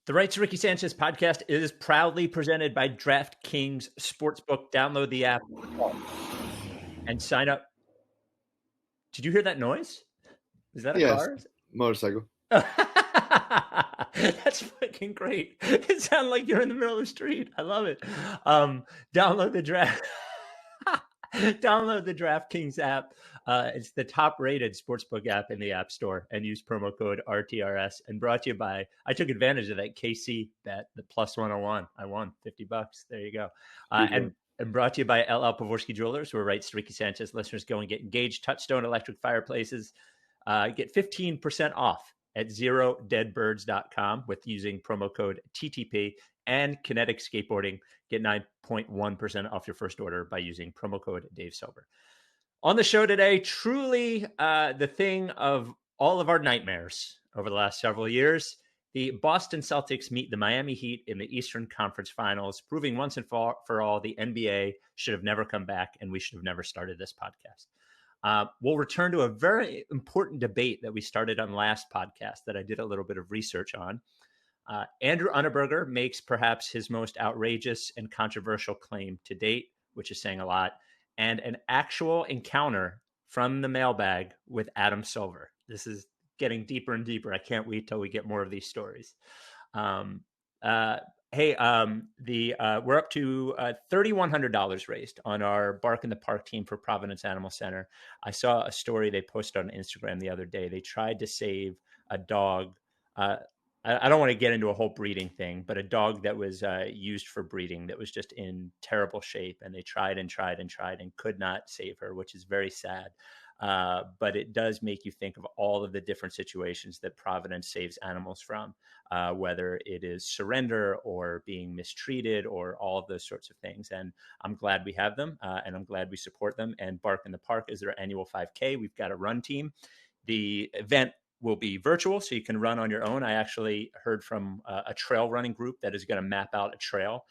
The Right to Ricky Sanchez podcast is proudly presented by DraftKings Sportsbook. Download the app and sign up. Did you hear that noise? Is that a car? Motorcycle. That's fucking great. It sounds like you're in the middle of the street. I love it. Download the DraftKings app. It's the top-rated sportsbook app in the App Store, and use promo code RTRS. And brought to you by, I took advantage of that KC bet, the plus 101. I won $50. There you go. And brought to you by LL Pavorsky Jewelers, who are Right to Ricky Sanchez listeners. Go and get engaged. Touchstone electric fireplaces. Get 15% off at zerodeadbirds.com with using promo code TTP. And Kinetic Skateboarding. Get 9.1% off your first order by using promo code Dave Sober. On the show today, truly the thing of all of our nightmares over the last several years, the Boston Celtics meet the Miami Heat in the Eastern Conference Finals, proving once and for all the NBA should have never come back and we should have never started this podcast. We'll return to a very important debate that we started on last podcast that I did a little bit of research on. Andrew Unterberger makes perhaps his most outrageous and controversial claim to date, which is saying a lot, and an actual encounter from the mailbag with Adam Silver. This is getting deeper and deeper. I can't wait till we get more of these stories. We're up to $3,100 raised on our Bark in the Park team for Providence Animal Center. I saw a story they posted on Instagram the other day. They tried to save a dog. I don't want to get into a whole breeding thing, but a dog that was used for breeding that was just in terrible shape. And they tried and could not save her, which is very sad. But it does make you think of all of the different situations that Providence saves animals from, whether it is surrender or being mistreated or all of those sorts of things. And I'm glad we have them, and I'm glad we support them. And Bark in the Park is their annual 5K. We've got a run team. The event will be virtual, so you can run on your own. I actually heard from a trail running group that is going to map out a trail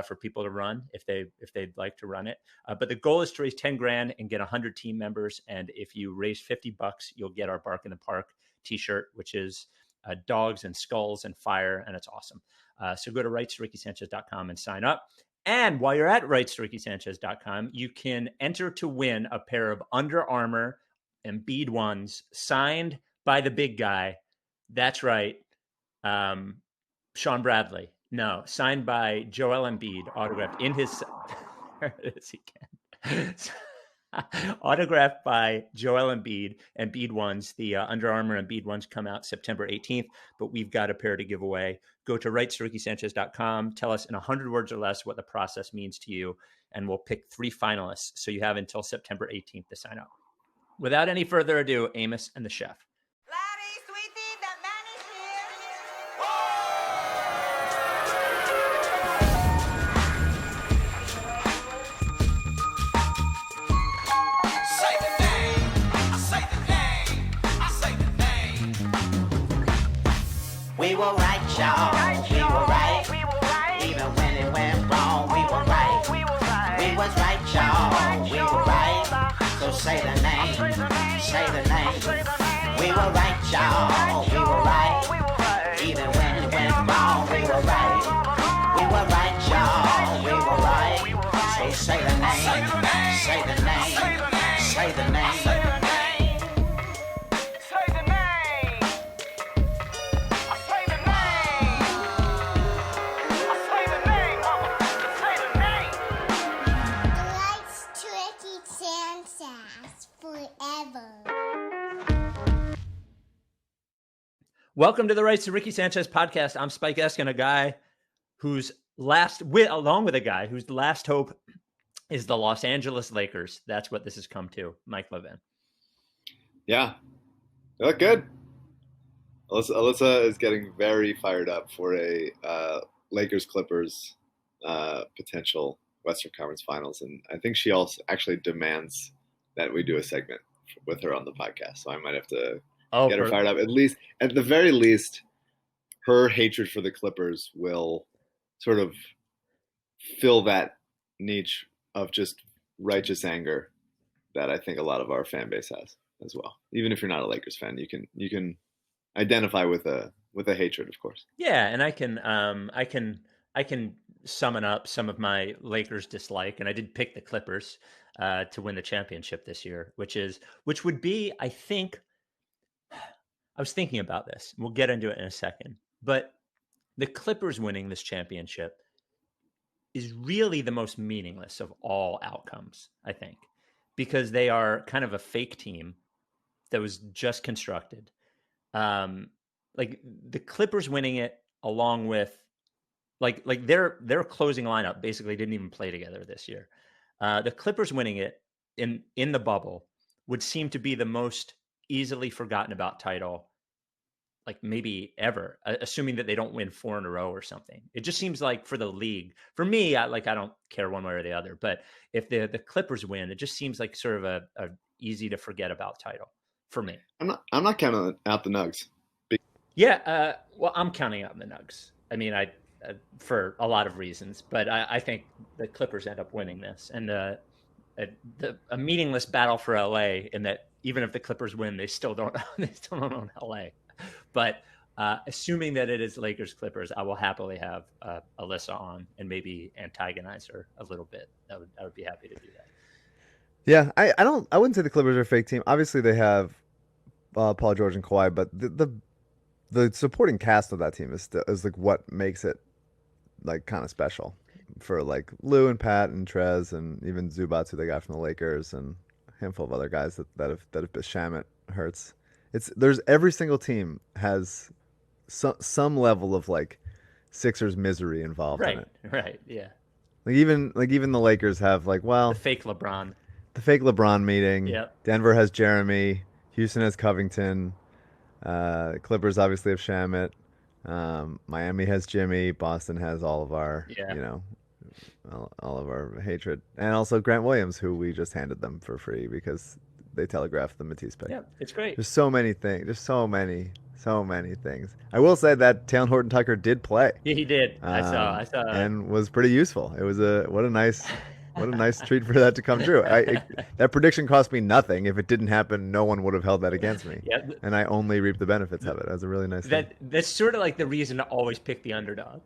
for people to run if they'd like to run it. But the goal is to raise 10 grand and get 100 team members. And if you raise $50, you'll get our Bark in the Park t-shirt, which is dogs and skulls and fire, and it's awesome. So go to rightsrickysanchez.com and sign up. And while you're at rightsrickysanchez.com, you can enter to win a pair of Under Armour and Bead ones signed by the big guy. That's right. Shawn Bradley. No, signed by Joel Embiid, autographed in his... There it is, he can. Autographed by Joel Embiid and Bead ones. The Under Armour and Bead ones come out September 18th, but we've got a pair to give away. Go to rightsrickysanchez.com. Tell us in 100 words or less what the process means to you, and we'll pick 3 finalists. So you have until September 18th to sign up. Without any further ado, Amos and the chef. We were right, y'all. We were right. Even when it went wrong, we were right. We was right, y'all. We were right. So say the name. Say the name. We were right, y'all. We were right. Even when it went wrong, we were right. We were right, y'all. We were right. So say the name. Say the name. Say the name. Welcome to the Rights to Ricky Sanchez podcast. I'm Spike Eskin, a guy whose along with a guy whose last hope is the Los Angeles Lakers. That's what this has come to. Mike Levin. Yeah, they look good. Alyssa is getting very fired up for a Lakers-Clippers potential Western Conference Finals, and I think she also actually demands that we do a segment with her on the podcast. So I might have to get her fired up. At the very least, her hatred for the Clippers will sort of fill that niche of just righteous anger that I think a lot of our fan base has as well. Even if you're not a Lakers fan, you can identify with the with a hatred, of course. Yeah, and I can summon up some of my Lakers dislike, and I did pick the Clippers to win the championship this year, which would be, I think, I was thinking about this. We'll get into it in a second, but the Clippers winning this championship is really the most meaningless of all outcomes, I think, because they are kind of a fake team that was just constructed. Like the Clippers winning it along with like their closing lineup basically didn't even play together this year. The Clippers winning it in the bubble would seem to be the most easily forgotten about title, like maybe ever, assuming that they don't win 4 in a row or something. It just seems like for the league, for me, I don't care one way or the other, but if the Clippers win, it just seems like sort of a easy to forget about title for me. I'm not counting out the Nugs. Yeah, well, I'm counting out the Nugs. I mean, for a lot of reasons, but I think the Clippers end up winning this, and a meaningless battle for LA in that even if the Clippers win, they still don't own LA. But assuming that it is Lakers Clippers, I will happily have Alyssa on and maybe antagonize her a little bit. I would be happy to do that. Yeah, I wouldn't say the Clippers are a fake team. Obviously, they have Paul George and Kawhi, but the supporting cast of that team is like what makes it like kind of special for like Lou and Pat and Trez and even Zubats, who they got from the Lakers, and a handful of other guys that have Shamet, Hurts. There's every single team has some level of like Sixers misery involved in it. Right, yeah. Like even the Lakers have like, well, the fake LeBron meeting. Yep. Denver has Jeremy. Houston has Covington. Clippers obviously have Shamet. Miami has Jimmy. Boston has all of our, all of our hatred, and also Grant Williams, who we just handed them for free because they telegraphed the Matisse pick. Yeah, it's great. There's so many things. There's so many things. I will say that Taylor Horton Tucker did play. Yeah, he did. I saw, and was pretty useful. It was what a nice treat for that to come true. That prediction cost me nothing. If it didn't happen, no one would have held that against me. Yeah. And I only reaped the benefits of it. That was a really nice thing. That's sort of like the reason to always pick the underdog.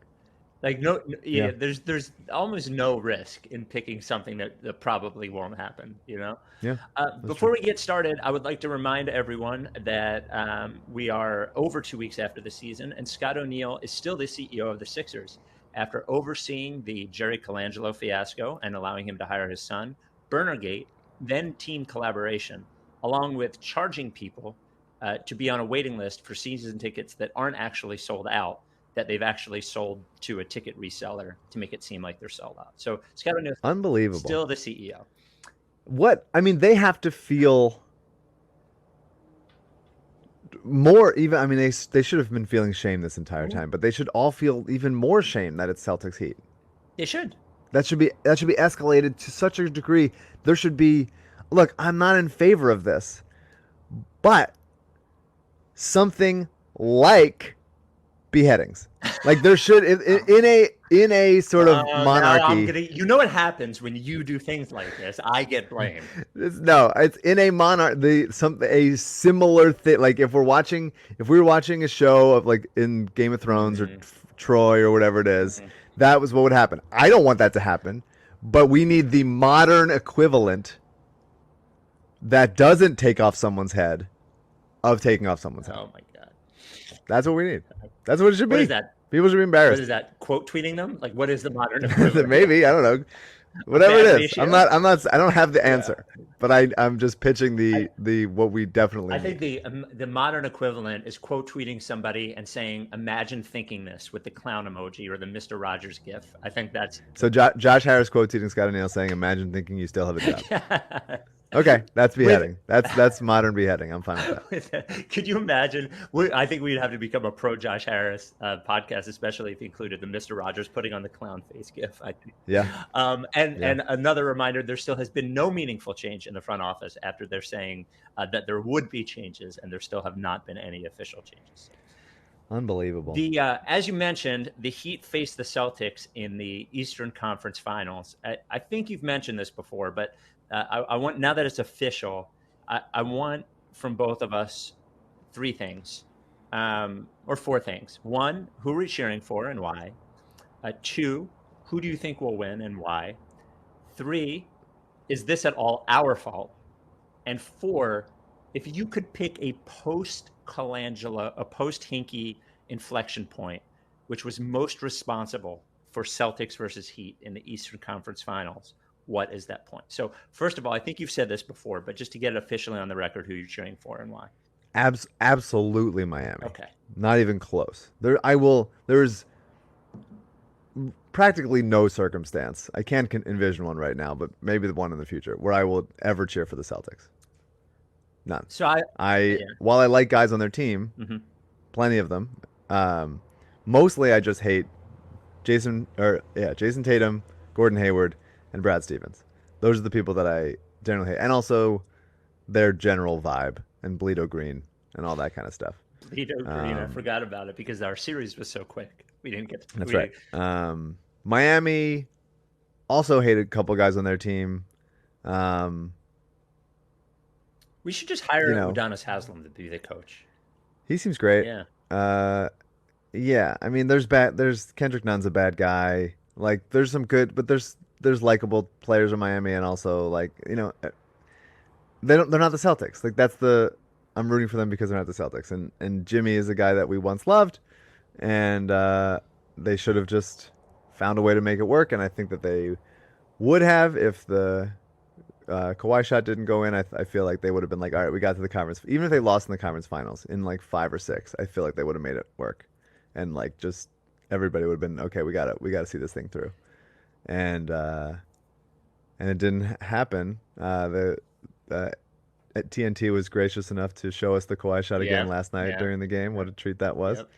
Like there's almost no risk in picking something that probably won't happen, you know? Yeah. Before we get started, I would like to remind everyone that we are over 2 weeks after the season, and Scott O'Neill is still the CEO of the Sixers after overseeing the Jerry Colangelo fiasco and allowing him to hire his son, Burnergate, then team collaboration, along with charging people to be on a waiting list for season tickets that aren't actually sold out, that they've actually sold to a ticket reseller to make it seem like they're sold out. So Scott O'Neill, unbelievable, still the CEO. They have to feel more. Even they should have been feeling shame this entire time, but they should all feel even more shame that it's Celtics Heat. They should. That should be escalated to such a degree. There should be. Look, I'm not in favor of this, but something like beheadings, like there should in a sort of monarchy. You know what happens when you do things like this? I get blamed. It's in a monarchy. A similar thing. Like if we were watching a show of like in Game of Thrones or Troy or whatever it is, that was what would happen. I don't want that to happen, but we need the modern equivalent that doesn't take off someone's head of taking off someone's head. Oh my God. That's what we need. That's what it should be. What is that? People should be embarrassed. What is that? Quote tweeting them? Like, what is the modern equivalent? Maybe, I don't know. Whatever it is. Ratio? I'm not. I don't have the answer, but I'm just pitching the what we definitely. I think the modern equivalent is quote tweeting somebody and saying, "Imagine thinking this" with the clown emoji or the Mr. Rogers gif. I think that's. So Josh Harris quote tweeting Scott O'Neill saying, "Imagine thinking you still have a job." Okay, that's beheading. That's modern beheading. I'm fine with that. Could you imagine? I think we'd have to become a pro Josh Harris podcast, especially if he included the Mr. Rogers putting on the clown face gif. I think. Yeah. And another reminder: there still has been no meaningful change in the front office after they're saying that there would be changes, and there still have not been any official changes. Unbelievable. As you mentioned, the Heat faced the Celtics in the Eastern Conference Finals. I think you've mentioned this before, but. I want, now that it's official, I want from both of us 3 things. or 4 things. 1, who are we cheering for and why? 2, who do you think will win and why? 3, is this at all our fault? And 4, if you could pick a post-Colangelo, a post-Hinkie inflection point, which was most responsible for Celtics versus Heat in the Eastern Conference Finals, what is that point? So first of all, I think you've said this before, but just to get it officially on the record, who you're cheering for and why. Absolutely Miami. Okay. Not even close. There's practically no circumstance. I can't envision one right now, but maybe the one in the future where I will ever cheer for the Celtics. None. So while I like guys on their team, plenty of them, mostly I just hate Jason Tatum, Gordon Hayward, and Brad Stevens. Those are the people that I generally hate. And also their general vibe and Bleedo Green and all that kind of stuff. Bleedo Green, I forgot about it because our series was so quick. We didn't get to. That's right. Miami also hated a couple guys on their team. We should just hire Udonis Haslem to be the coach. He seems great. Yeah. Yeah. I mean, there's Kendrick Nunn's a bad guy. Like, there's some good, but there's likable players in Miami, and also they're not the Celtics. Like, I'm rooting for them because they're not the Celtics. And Jimmy is a guy that we once loved, and they should have just found a way to make it work. And I think that they would have if the Kawhi shot didn't go in. I feel like they would have been like, all right, we got to the conference. Even if they lost in the conference finals in like 5 or 6, I feel like they would have made it work. And like, just everybody would have been, okay, we gotta see this thing through. And it didn't happen. TNT was gracious enough to show us the Kawhi shot again last night during the game. What a treat that was. Yep.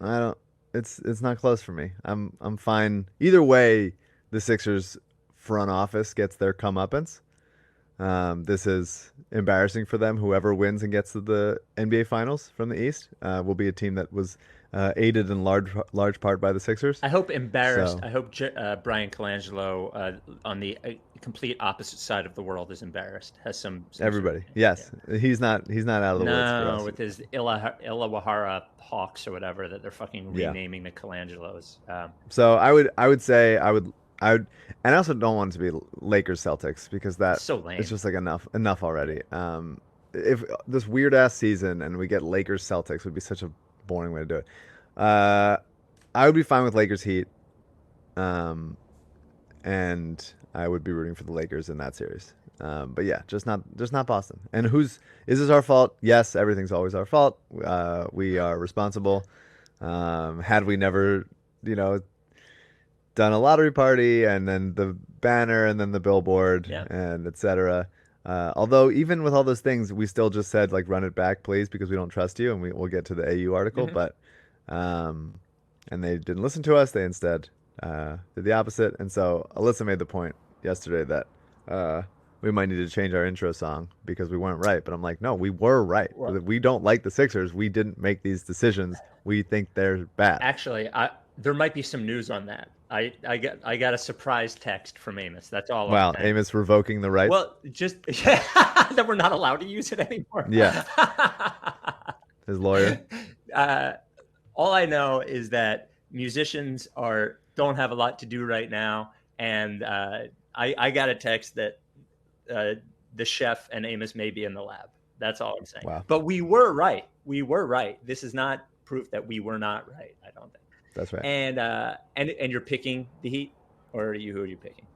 I don't. It's not close for me. I'm fine either way. The Sixers front office gets their comeuppance. This is embarrassing for them. Whoever wins and gets to the NBA Finals from the East will be a team that was aided in large part by the Sixers. I hope embarrassed. I hope Brian Colangelo on the complete opposite side of the world is embarrassed. Has some everybody. Yes, he's not out of the woods for us. With his Illawarra Hawks or whatever that they're fucking renaming the Colangelos. So I would say I would, and I also don't want it to be Lakers Celtics because that's so lame. It's just like enough already. If this weird ass season and we get Lakers Celtics would be such a boring way to do it. I would be fine with Lakers Heat, and I would be rooting for the Lakers in that series. But yeah, just not Boston. And is this our fault? Yes, everything's always our fault. We are responsible. Had we never, done a lottery party and then the banner and then the billboard and etc. Although even with all those things, we still just said like run it back, please, because we don't trust you, and we'll get to the AU article. But and they didn't listen to us. They instead did the opposite. And so Alyssa made the point yesterday that we might need to change our intro song because we weren't right. But I'm like, no, we were right. Well, we don't like the Sixers. We didn't make these decisions. We think they're bad. Actually, there might be some news on that. I got a surprise text from Amos. That's all. Wow, Amos revoking the rights. Well, just that we're not allowed to use it anymore. Yeah. His lawyer. All I know is that musicians don't have a lot to do right now, and I got a text that the chef and Amos may be in the lab. That's all I'm saying. Wow. But we were right. We were right. This is not proof that we were not right. I don't think. That's right. And you're picking the Heat, or who are you picking?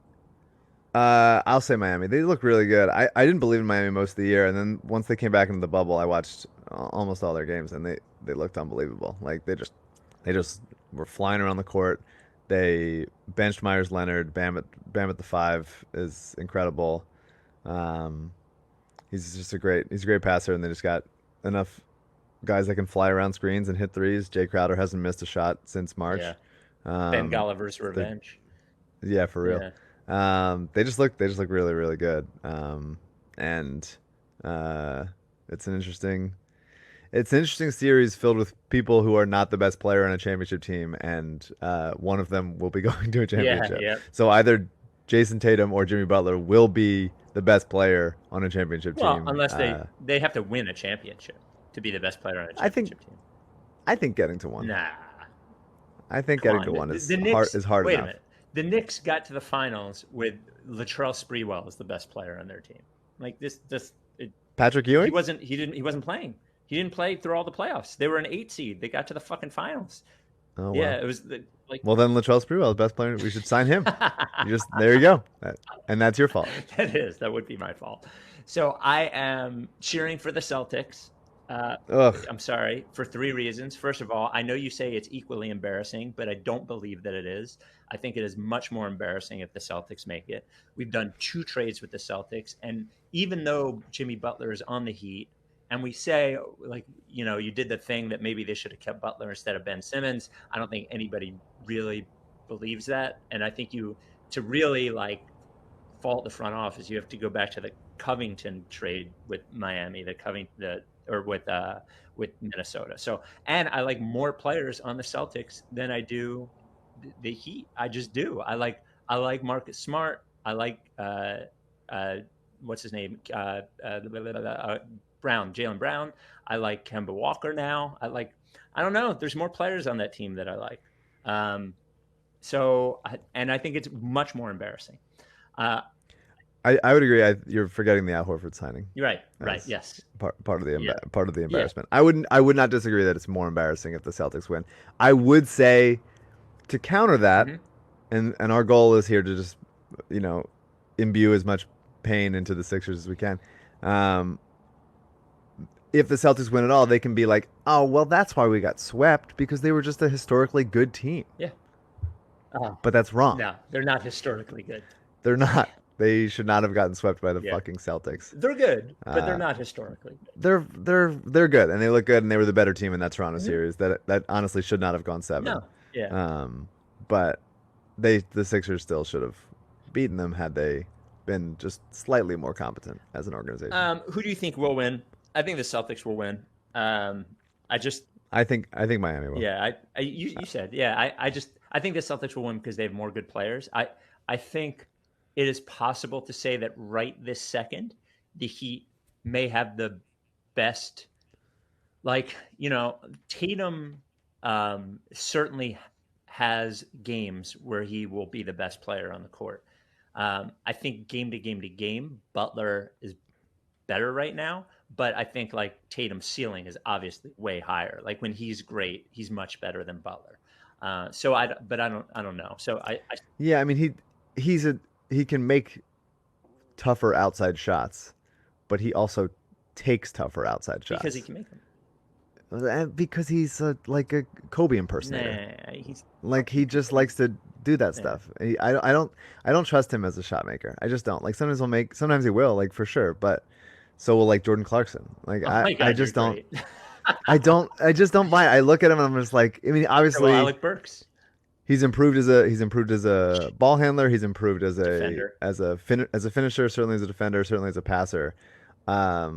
I'll say Miami. They look really good. I didn't believe in Miami most of the year, and then once they came back into the bubble, I watched almost all their games, and they looked unbelievable. Like they just were flying around the court. They benched Myers Leonard. Bam at the 5 is incredible. He's a great passer, and they just got enough guys that can fly around screens and hit threes. Jay Crowder hasn't missed a shot since March. Yeah. Ben Golliver's revenge. Yeah, for real. Yeah. They just look really, really good. And it's an interesting series filled with people who are not the best player on a championship team, and one of them will be going to a championship. Yeah. So either Jason Tatum or Jimmy Butler will be the the best player on a championship Well, team. unless they have to win a championship to be the best player on a championship team. I think getting to one. Nah. I think getting to one is Knicks, hard wait enough. A minute. The Knicks got to the finals with Latrell Sprewell as the best player on their team. Like Patrick Ewing? He wasn't playing. He didn't play through all the playoffs. They were an 8 seed. They got to the fucking finals. Oh, yeah, wow. it was like. Well, then Latrell Sprewell is best player. We should sign him. There you go. And that's your fault. That would be my fault. So I am cheering for the Celtics. I'm sorry, for 3 reasons. First of all, I know you say it's equally embarrassing, but I don't believe that it is. I think it is much more embarrassing if the Celtics make it. We've done 2 trades with the Celtics, and even though Jimmy Butler is on the Heat, and we say, like, you did the thing that maybe they should have kept Butler instead of Ben Simmons, I don't think anybody really believes that. And I think to really, like, fault the front office, you have to go back to the Covington trade with Miami, with Minnesota. So, and I like more players on the Celtics than I do the Heat. I just do. I like Marcus Smart. I like what's his name? Jaylen Brown. I like Kemba Walker now. I don't know. There's more players on that team that I like. And I think it's much more embarrassing. I would agree. You're forgetting the Al Horford signing. You're right. Right. Yes. Part of the embarrassment. Yeah. I would not disagree that it's more embarrassing if the Celtics win. I would say to counter that, and our goal is here to just imbue as much pain into the Sixers as we can. If the Celtics win at all, they can be like, oh, well, that's why we got swept, because they were just a historically good team. Yeah. But that's wrong. No, they're not historically good. They're not. They should not have gotten swept by the fucking Celtics. They're good, but they're not historically good. They're good, and they look good, and they were the better team in that Toronto series. That honestly should not have gone 7. No. Yeah. But the Sixers still should have beaten them had they been just slightly more competent as an organization. Who do you think will win? I think the Celtics will win. I think Miami will. Yeah, you said, yeah. I think the Celtics will win because they have more good players. I think it is possible to say that right this second, the Heat may have the best. Like, Tatum certainly has games where he will be the best player on the court. I think game to game, Butler is better right now. But I think like Tatum's ceiling is obviously way higher. Like when he's great, he's much better than Butler. I don't know. So I mean, he can make tougher outside shots, but he also takes tougher outside shots because he can make them. And because he's like a Kobe impersonator. He just likes to do that stuff. I don't trust him as a shot maker. I just don't. Like sometimes he will, like for sure, but so will like Jordan Clarkson. Like I just don't. I just don't buy it. I look at him and I'm just like, I mean, obviously, Alec Burks. He's improved as a ball handler. He's improved as a finisher. Certainly as a defender. Certainly as a passer. I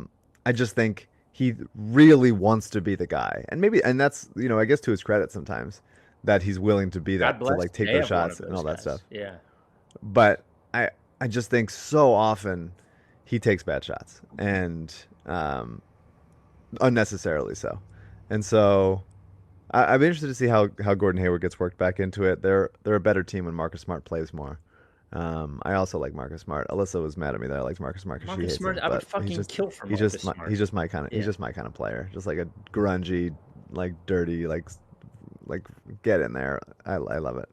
just think he really wants to be the guy, and that's I guess to his credit sometimes that he's willing to be that, to like take those shots and all that stuff. Yeah. But I just think so often he takes bad shots and unnecessarily so, and so I'd be interested to see how Gordon Hayward gets worked back into it. They're a better team when Marcus Smart plays more. I also like Marcus Smart. Alyssa was mad at me that I liked Marcus Smart because she hates him. I would fucking kill for Marcus Smart. He's just my kind of player. Just like a grungy, like dirty, like get in there. I love it.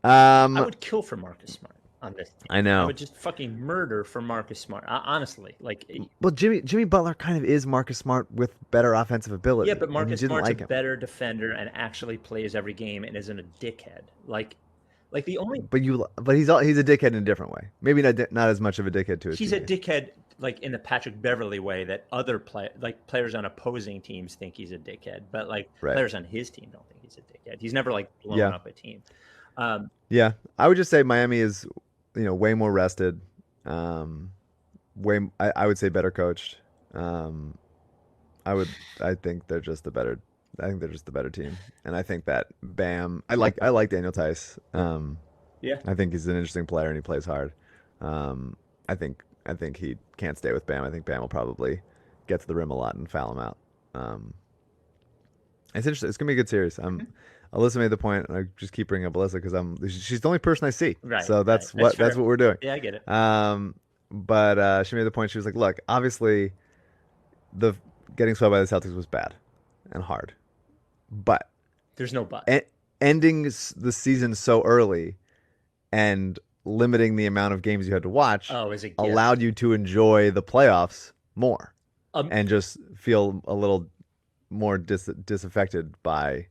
I would kill for Marcus Smart on this team. I know. I would just fucking murder for Marcus Smart. Honestly, like. Well, Jimmy Butler kind of is Marcus Smart with better offensive ability. Yeah, but Marcus Smart's a better defender and actually plays every game and isn't a dickhead. Like the only. But he's a dickhead in a different way. Maybe not as much of a dickhead to his He's teammates. a dickhead like in the Patrick Beverly way that other players on opposing teams think he's a dickhead, but players on his team don't think he's a dickhead. He's never blown up a team. Yeah, I would just say Miami is way more rested. I would say better coached. I think they're just the better. I think they're just the better team, and I think that Bam. I like Daniel Tice. Yeah, I think he's an interesting player and he plays hard. I think I think he can't stay with Bam. I think Bam will probably get to the rim a lot and foul him out. It's interesting. It's gonna be a good series. Alyssa made the point, and I just keep bringing up Alyssa because she's the only person I see. Right. So that's right. that's what we're doing. Yeah, I get it. But she made the point. She was like, "Look, obviously, the getting swept by the Celtics was bad and hard, but There's no but. ending the season so early and limiting the amount of games you had to watch is a gift. allowed you to enjoy the playoffs more and just feel a little more disaffected by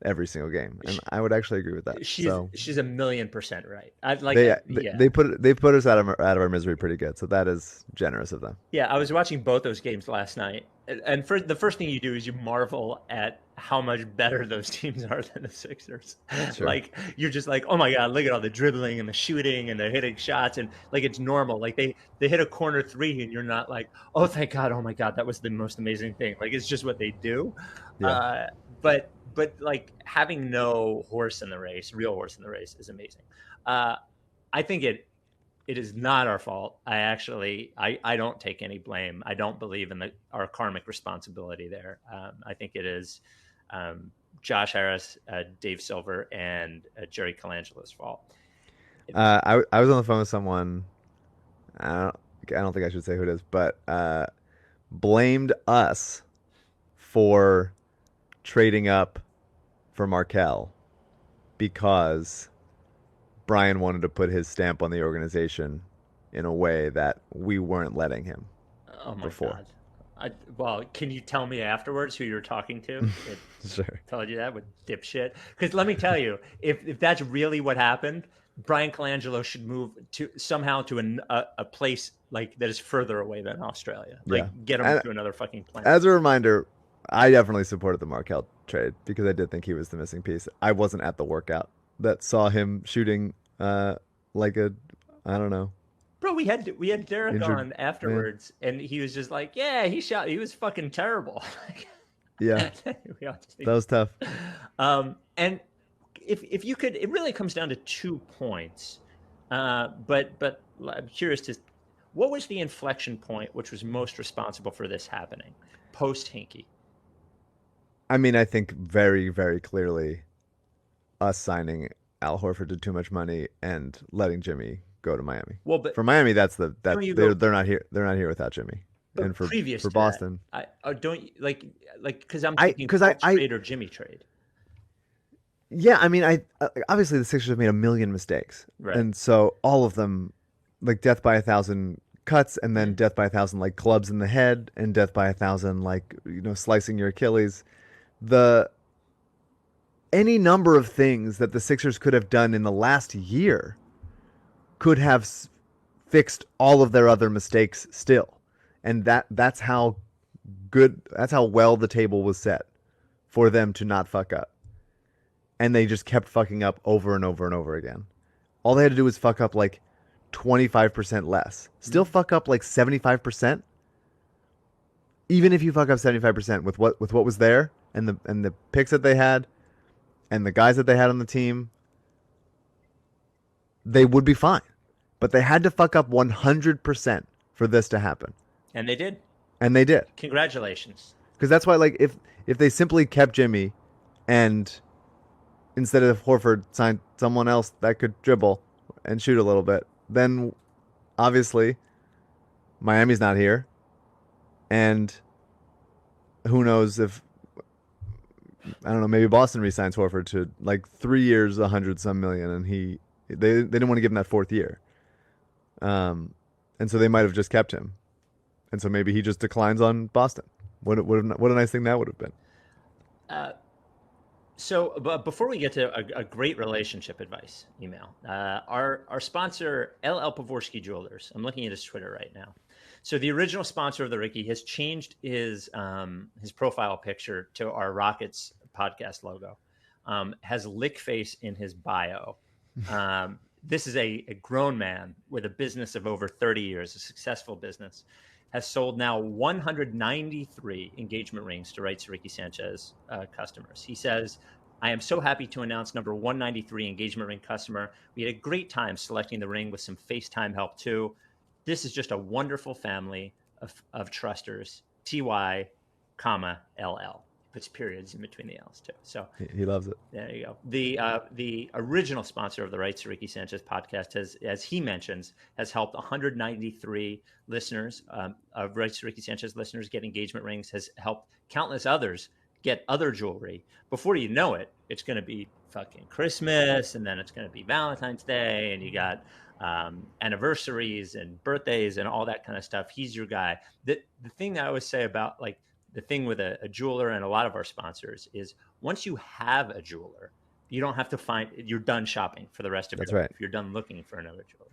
every single game." And I would actually agree with that. She's so 1,000,000% right. I'd like they put us out of our misery pretty good. So that is generous of them. Yeah, I was watching both those games last night, and the first thing you do is you marvel at how much better those teams are than the Sixers. Sure. Like you're just like, oh my god, look at all the dribbling and the shooting and the hitting shots, and like it's normal. Like they hit a corner three, and you're not like, oh thank God, oh my God, that was the most amazing thing. Like it's just what they do. Yeah. But like having no horse in the race, real horse in the race, is amazing. I think it is not our fault. I don't take any blame. I don't believe in our karmic responsibility there. I think it is Josh Harris, Dave Silver, and Jerry Colangelo's fault. I was on the phone with someone. I don't think I should say who it is, but blamed us for trading up for Markelle because Brian wanted to put his stamp on the organization in a way that we weren't letting him before. God. Well, can you tell me afterwards who you're talking to? Sure. Told you that with dipshit. Because let me tell you, if that's really what happened, Brian Colangelo should move somehow to a place like that is further away than Australia. Like get him to another fucking planet. As a reminder, I definitely supported the Markelle trade because I did think he was the missing piece. I wasn't at the workout that saw him shooting like a, I don't know. Bro, we had Derek on afterwards, and he was just like, yeah, he was fucking terrible. Yeah, that was tough. And if you could, it really comes down to 2 points. But I'm curious what was the inflection point which was most responsible for this happening post Hinkie? I mean, I think very, very clearly us signing Al Horford to too much money and letting Jimmy go to Miami. Well, but for Miami, they're not here. They're not here without Jimmy. But and for to Boston, that, I don't like because I'm thinking trade or Jimmy trade. Yeah, I mean, obviously the Sixers have made a million mistakes, right. And so all of them, like death by 1,000 cuts, and then death by 1,000 like clubs in the head, and death by 1,000 like slicing your Achilles. Any number of things that the Sixers could have done in the last year could have fixed all of their other mistakes still. And that's how well the table was set for them to not fuck up. And they just kept fucking up over and over and over again. All they had to do was fuck up like 25% less. Still fuck up like 75%. Even if you fuck up 75% with what was there and the picks that they had and the guys that they had on the team, they would be fine. But they had to fuck up 100% for this to happen. And they did. And they did. Congratulations. Because that's why, like, if they simply kept Jimmy and instead of Horford signed someone else that could dribble and shoot a little bit, then obviously Miami's not here. And who knows if, I don't know, maybe Boston re-signs Horford to like 3 years, 100-some million, and they didn't want to give him that 4th year. And so they might have just kept him. And so maybe he just declines on Boston. What a nice thing that would have been. But before we get to a great relationship advice email, our sponsor, LL Pavorsky Jewelers, I'm looking at his Twitter right now. So the original sponsor of the Ricky has changed his profile picture to our Rockets podcast logo, has lick face in his bio. This is a grown man with a business of over 30 years, a successful business, has sold now 193 engagement rings to Rights Ricky Sanchez customers. He says, I am so happy to announce number 193 engagement ring customer. We had a great time selecting the ring with some FaceTime help too. This is just a wonderful family of trusters. TY, comma LL. Puts periods in between the L's too. So He loves it. there you go. The original sponsor of the Rights to Ricky Sanchez podcast has, as he mentions, has helped 193 listeners of Rights to Ricky Sanchez listeners get engagement rings. Has helped countless others get other jewelry. Before you know it, it's going to be fucking Christmas, and then it's going to be Valentine's Day, and you got anniversaries and birthdays and all that kind of stuff. He's your guy. The thing that I always say about like the thing with a jeweler and a lot of our sponsors is once you have a jeweler, you don't have to you're done shopping for the rest of your life. You're done looking for another jeweler.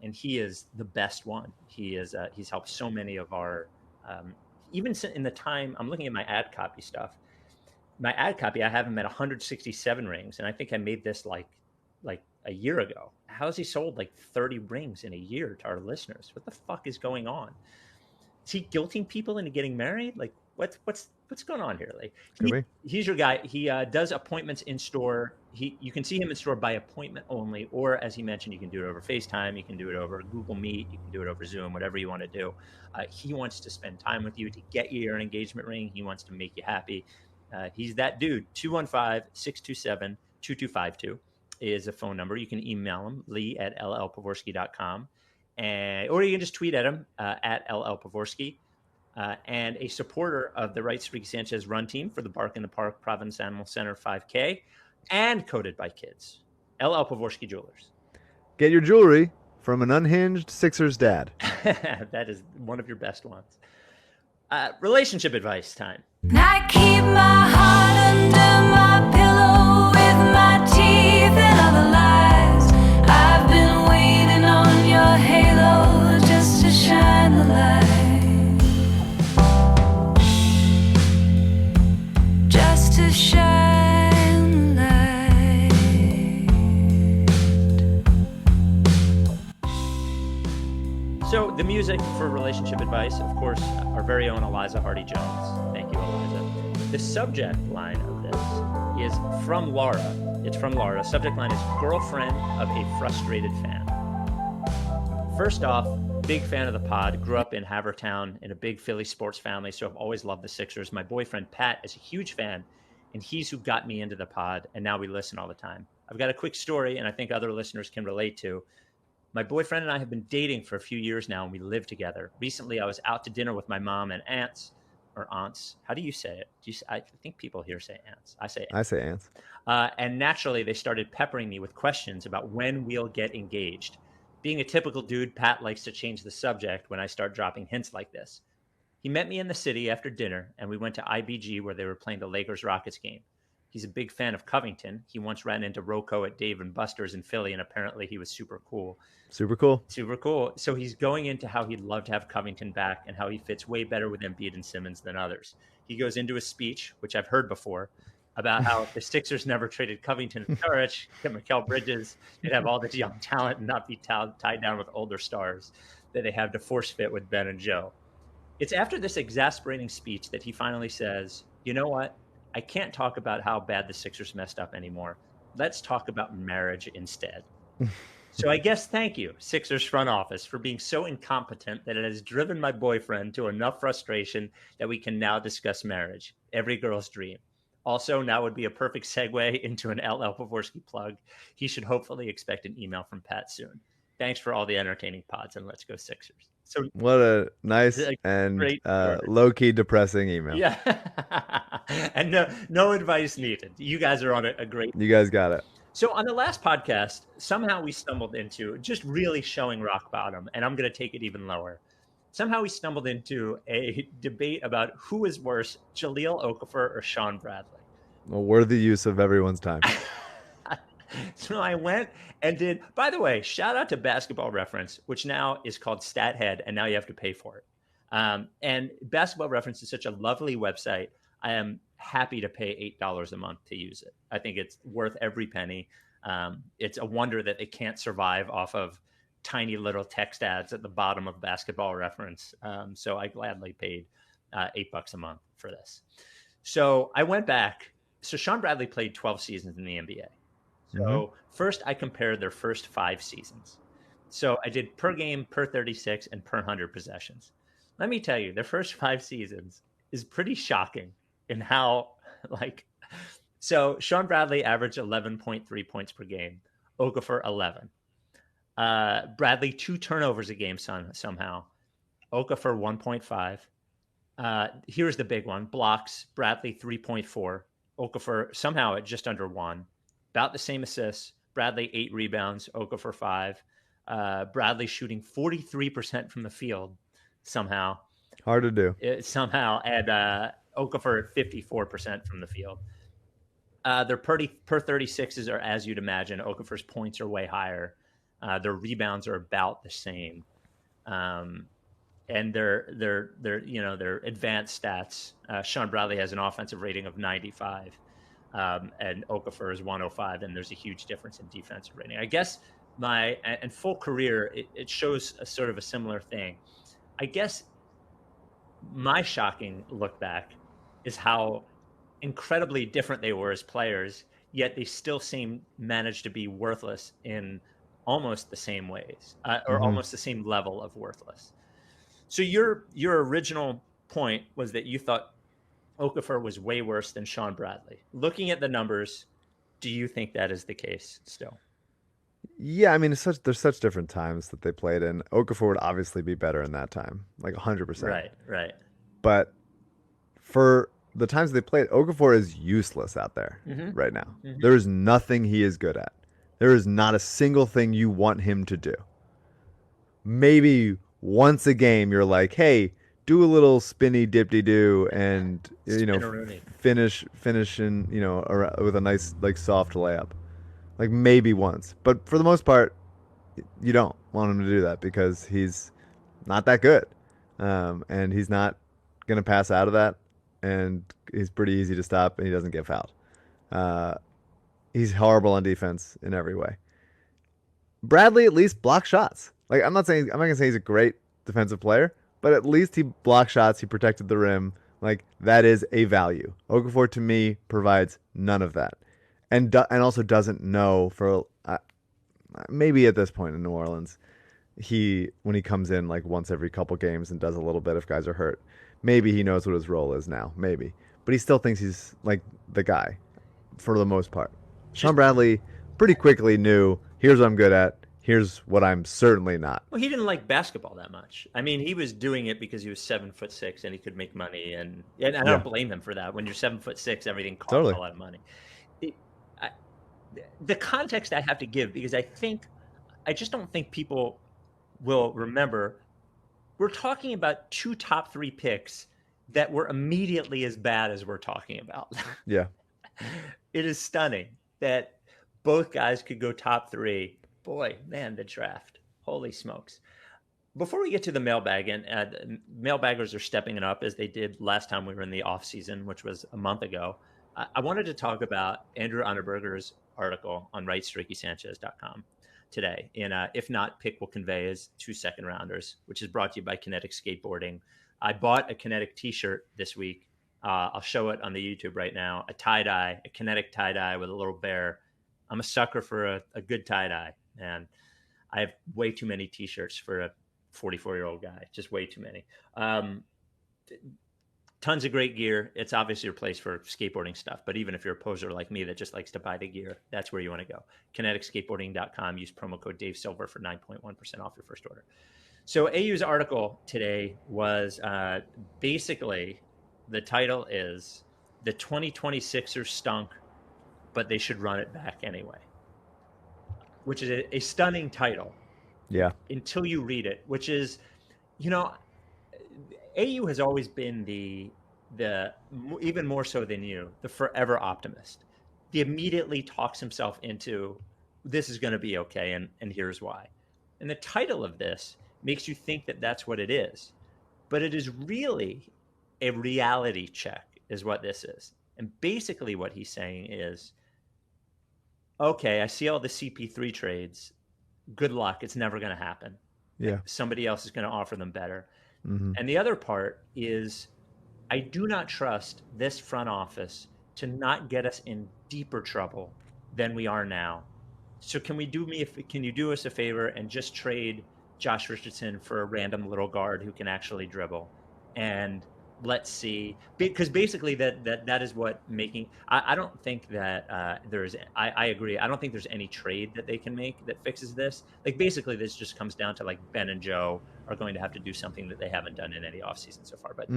And he is the best one. He's helped so many of our, even in the time I'm looking at my ad copy stuff, I have him at 167 rings. And I think I made this like a year ago. How has he sold like 30 rings in a year to our listeners? What the fuck is going on? Is he guilting people into getting married? Like what's going on here? Like he's your guy. He does appointments in store. You can see him in store by appointment only, or as he mentioned, you can do it over FaceTime. You can do it over Google Meet. You can do it over Zoom, whatever you want to do. He wants to spend time with you to get you your engagement ring. He wants to make you happy. He's that dude. 215-627-2252 is a phone number. You can email him, lee@llpavorsky.com. Or you can just tweet at him at @LLPavorsky. And a supporter of the Rights to Ricky Sanchez run team for the Bark in the Park Providence Animal Center 5K and Coded by Kids. LL Pavorsky Jewelers. Get your jewelry from an unhinged Sixers dad. That is one of your best ones. Relationship advice time. I keep my heart under my pillow with my teeth and other lies. I've been waiting on your halo just to shine the light. Just to shine the light. So the music for relationship advice, of course, our very own Eliza Hardy-Jones. Thank you, Eliza. The subject line of this is from Laura. It's from Laura. Subject line is girlfriend of a frustrated fan. First off, big fan of the pod. Grew up in Havertown in a big Philly sports family, so I've always loved the Sixers. My boyfriend, Pat, is a huge fan, and he's who got me into the pod, and now we listen all the time. I've got a quick story, and I think other listeners can relate to. My boyfriend and I have been dating for a few years now, and we live together. Recently, I was out to dinner with my mom and aunts. How do you say it? I think people here say aunts. I say aunts. And naturally, they started peppering me with questions about when we'll get engaged. Being a typical dude, Pat likes to change the subject when I start dropping hints like this. He met me in the city after dinner, and we went to IBG where they were playing the Lakers-Rockets game. He's a big fan of Covington. He once ran into Rocco at Dave & Buster's in Philly, and apparently he was super cool. Super cool. Super cool. So he's going into how he'd love to have Covington back and how he fits way better with Embiid and Simmons than others. He goes into a speech, which I've heard before, about how if the Sixers never traded Covington and Saric, get Mikal Bridges, they'd have all this young talent and not be tied down with older stars that they have to force fit with Ben and Joe. It's after this exasperating speech that he finally says, you know what? I can't talk about how bad the Sixers messed up anymore. Let's talk about marriage instead. So I guess thank you, Sixers front office, for being so incompetent that it has driven my boyfriend to enough frustration that we can now discuss marriage. Every girl's dream. Also, now would be a perfect segue into an LL Pavorsky plug. He should hopefully expect an email from Pat soon. Thanks for all the entertaining pods, and let's go Sixers. So what a nice and low-key depressing email. Yeah. And no advice needed. You guys are on a great... You guys got it. So on the last podcast, somehow we stumbled into just really showing rock bottom, and I'm going to take it even lower. Somehow we stumbled into a debate about who is worse, Jahlil Okafor or Shawn Bradley. A worthy use of everyone's time. So I went and did, by the way, shout out to Basketball Reference, which now is called StatHead, and now you have to pay for it. And Basketball Reference is such a lovely website. I am happy to pay $8 a month to use it. I think it's worth every penny. It's a wonder that they can't survive off of tiny little text ads at the bottom of Basketball Reference. So I gladly paid $8 a month for this. So I went back. So Shawn Bradley played 12 seasons in the NBA. So first I compared their first 5 seasons. So I did per game, per 36, and per 100 possessions. Let me tell you, their first 5 seasons is pretty shocking in how, like, so Shawn Bradley averaged 11.3 points per game, Okafor 11. Bradley 2 turnovers a game somehow, Okafor 1.5. Here's the big one: blocks, Bradley 3.4, Okafor somehow at just under 1. About the same assists, Bradley 8 rebounds, Okafor 5. Bradley shooting 43% from the field somehow. Hard to do. Somehow, and Okafor at 54% from the field. Their per 36s are, as you'd imagine. Okafor's points are way higher. Their rebounds are about the same. And their advanced stats. Shawn Bradley has an offensive rating of 95, and Okafor is 105, and there's a huge difference in defensive rating. I guess my full career, it shows a sort of a similar thing. I guess my shocking look back is how incredibly different they were as players, yet they still managed to be worthless in almost the same ways, or almost the same level of worthless. So your original point was that you thought Okafor was way worse than Shawn Bradley. Looking at the numbers, do you think that is the case still? Yeah, I mean, there's such different times that they played in. Okafor would obviously be better in that time, like 100%. Right. But for the times they played, Okafor is useless out there right now. There is nothing he is good at. There is not a single thing you want him to do. Maybe once a game you're like, hey, do a little spinny dipty-doo and finish in, with a nice like soft layup. Like maybe once. But for the most part, you don't want him to do that because he's not that good. And he's not going to pass out of that. And he's pretty easy to stop and he doesn't get fouled. He's horrible on defense in every way. Bradley at least blocks shots. Like I'm not gonna say he's a great defensive player, but at least he blocked shots, he protected the rim. Like that is a value. Okafor to me provides none of that. And also doesn't know for maybe at this point in New Orleans, when he comes in like once every couple games and does a little bit if guys are hurt, maybe he knows what his role is now, maybe. But he still thinks he's like the guy for the most part. Shawn Bradley pretty quickly knew, here's what I'm good at, here's what I'm certainly not. Well, he didn't like basketball that much. I mean, he was doing it because he was 7'6" and he could make money, and I don't blame him for that. When you're 7'6", everything costs a lot of money. The context I have to give, because I just don't think people will remember, we're talking about 2 top 3 picks that were immediately as bad as we're talking about. Yeah. It is stunning that both guys could go top 3. Boy, man, the draft. Holy smokes. Before we get to the mailbag, and mailbaggers are stepping it up as they did last time we were in the offseason, which was a month ago. I wanted to talk about Andrew Unterberger's article on rightstrikeysanchez.com today. And if not, pick will convey as 2 second rounders, which is brought to you by Kinetic Skateboarding. I bought a Kinetic t-shirt this week. I'll show it on the YouTube right now. A tie-dye, a Kinetic tie-dye with a little bear. I'm a sucker for a good tie-dye, and I have way too many t-shirts for a 44-year-old guy, just way too many. Tons of great gear. It's obviously a place for skateboarding stuff, but even if you're a poser like me that just likes to buy the gear, that's where you want to go. KineticSkateboarding.com. Use promo code Dave Silver for 9.1% off your first order. So AU's article today was basically, the title is "The 2026ers Stunk, but They Should Run It Back Anyway," which is a stunning title. Yeah. Until you read it, which is, AU has always been the even more so than you, the forever optimist. He immediately talks himself into, this is going to be okay, and here's why. And the title of this makes you think that that's what it is. But it is really a reality check is what this is. And basically what he's saying is, okay, I see all the CP3 trades. Good luck. It's never going to happen. Yeah. Somebody else is going to offer them better. Mm-hmm. And the other part is, I do not trust this front office to not get us in deeper trouble than we are now So can you do us a favor and just trade Josh Richardson for a random little guard who can actually dribble, and let's see, because basically that is what making. I don't think that I agree. I don't think there's any trade that they can make that fixes this. Like basically, this just comes down to like Ben and Joe are going to have to do something that they haven't done in any offseason so far. But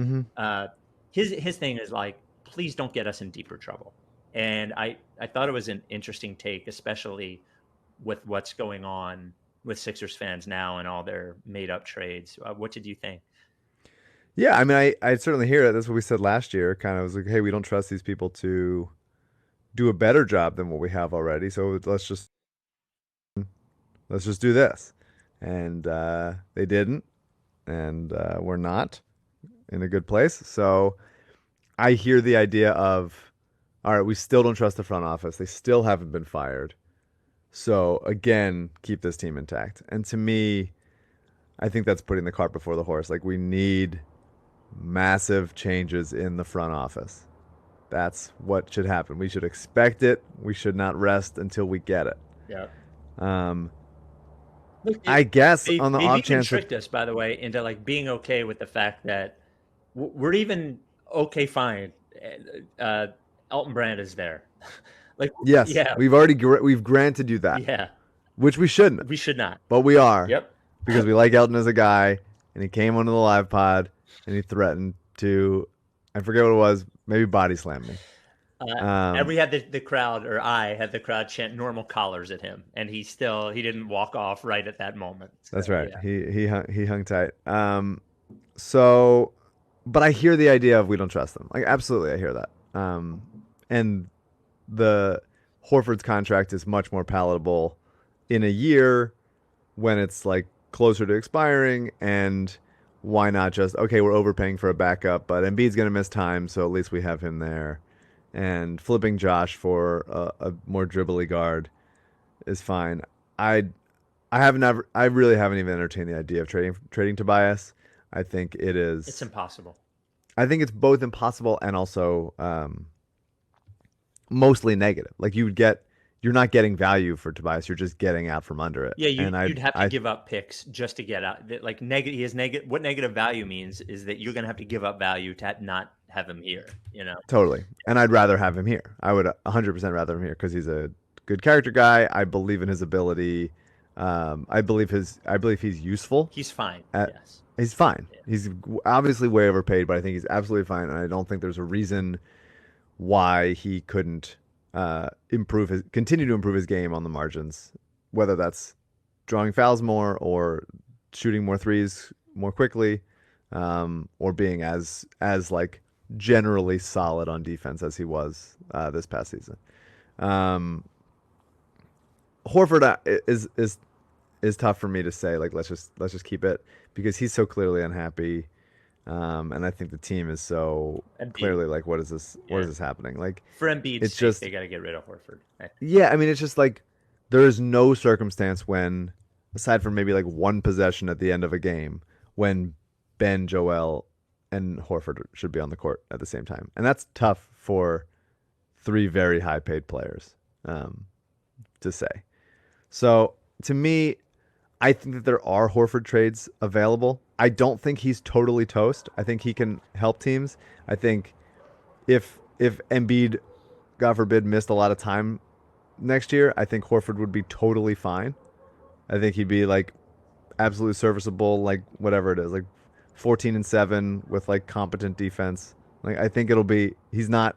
his thing is like, please don't get us in deeper trouble. And I thought it was an interesting take, especially with what's going on with Sixers fans now and all their made up trades. What did you think? Yeah, I mean, I certainly hear it. That's what we said last year. Kind of was like, hey, we don't trust these people to do a better job than what we have already. So let's just do this. And they didn't, and we're not in a good place. So I hear the idea of, all right, we still don't trust the front office. They still haven't been fired. So again, keep this team intact. And to me, I think that's putting the cart before the horse. Like, we need massive changes in the front office. That's what should happen. We should expect it. We should not rest until we get it. Yeah. Look, I guess on the off chance tricked us, by the way, into like being okay with the fact that we're even okay, fine. Elton Brand is there. Like, yes, yeah, we've granted you that. Yeah, which we shouldn't. We should not, but we are. Yep, because we like Elton as a guy, and he came onto the live pod and he threatened to, I forget what it was, maybe body slam me. And we had the crowd, or I had the crowd chant normal collars at him, and he didn't walk off right at that moment. So, that's right. Yeah. He hung tight. So, but I hear the idea of we don't trust them. Like, absolutely, I hear that. And the Horford's contract is much more palatable in a year when it's like closer to expiring, and why not just, okay, we're overpaying for a backup, but Embiid's going to miss time, so at least we have him there. And flipping Josh for a more dribbly guard is fine. I really haven't even entertained the idea of trading Tobias. I think it's impossible. I think it's both impossible and also mostly negative. Like, you're not getting value for Tobias. You're just getting out from under it. Yeah, you'd have to give up picks just to get out. Like, what negative value means is that you're going to have to give up value to not have him here. Totally. And I'd rather have him here. I would 100% rather him here because he's a good character guy. I believe in his ability. I believe he's useful. He's fine. Yes. He's fine. Yeah. He's obviously way overpaid, but I think he's absolutely fine. And I don't think there's a reason why he couldn't continue to improve his game on the margins, whether that's drawing fouls more or shooting more threes more quickly, or being as like generally solid on defense as he was this past season. Horford is tough for me to say, like, let's just keep it, because he's so clearly unhappy. And I think the team is so clearly like, what is this? Yeah. What is this happening? Like, for Embiid's sake, they got to get rid of Horford. Yeah, I mean, it's just like there is no circumstance when, aside from maybe like one possession at the end of a game, when Ben, Joel, and Horford should be on the court at the same time, and that's tough for three very high-paid players to say. So to me, I think that there are Horford trades available. I don't think he's totally toast. I think he can help teams. I think if Embiid, God forbid, missed a lot of time next year, I think Horford would be totally fine. I think he'd be like absolutely serviceable, like whatever it is, like 14-7 with like competent defense. Like, I think he's not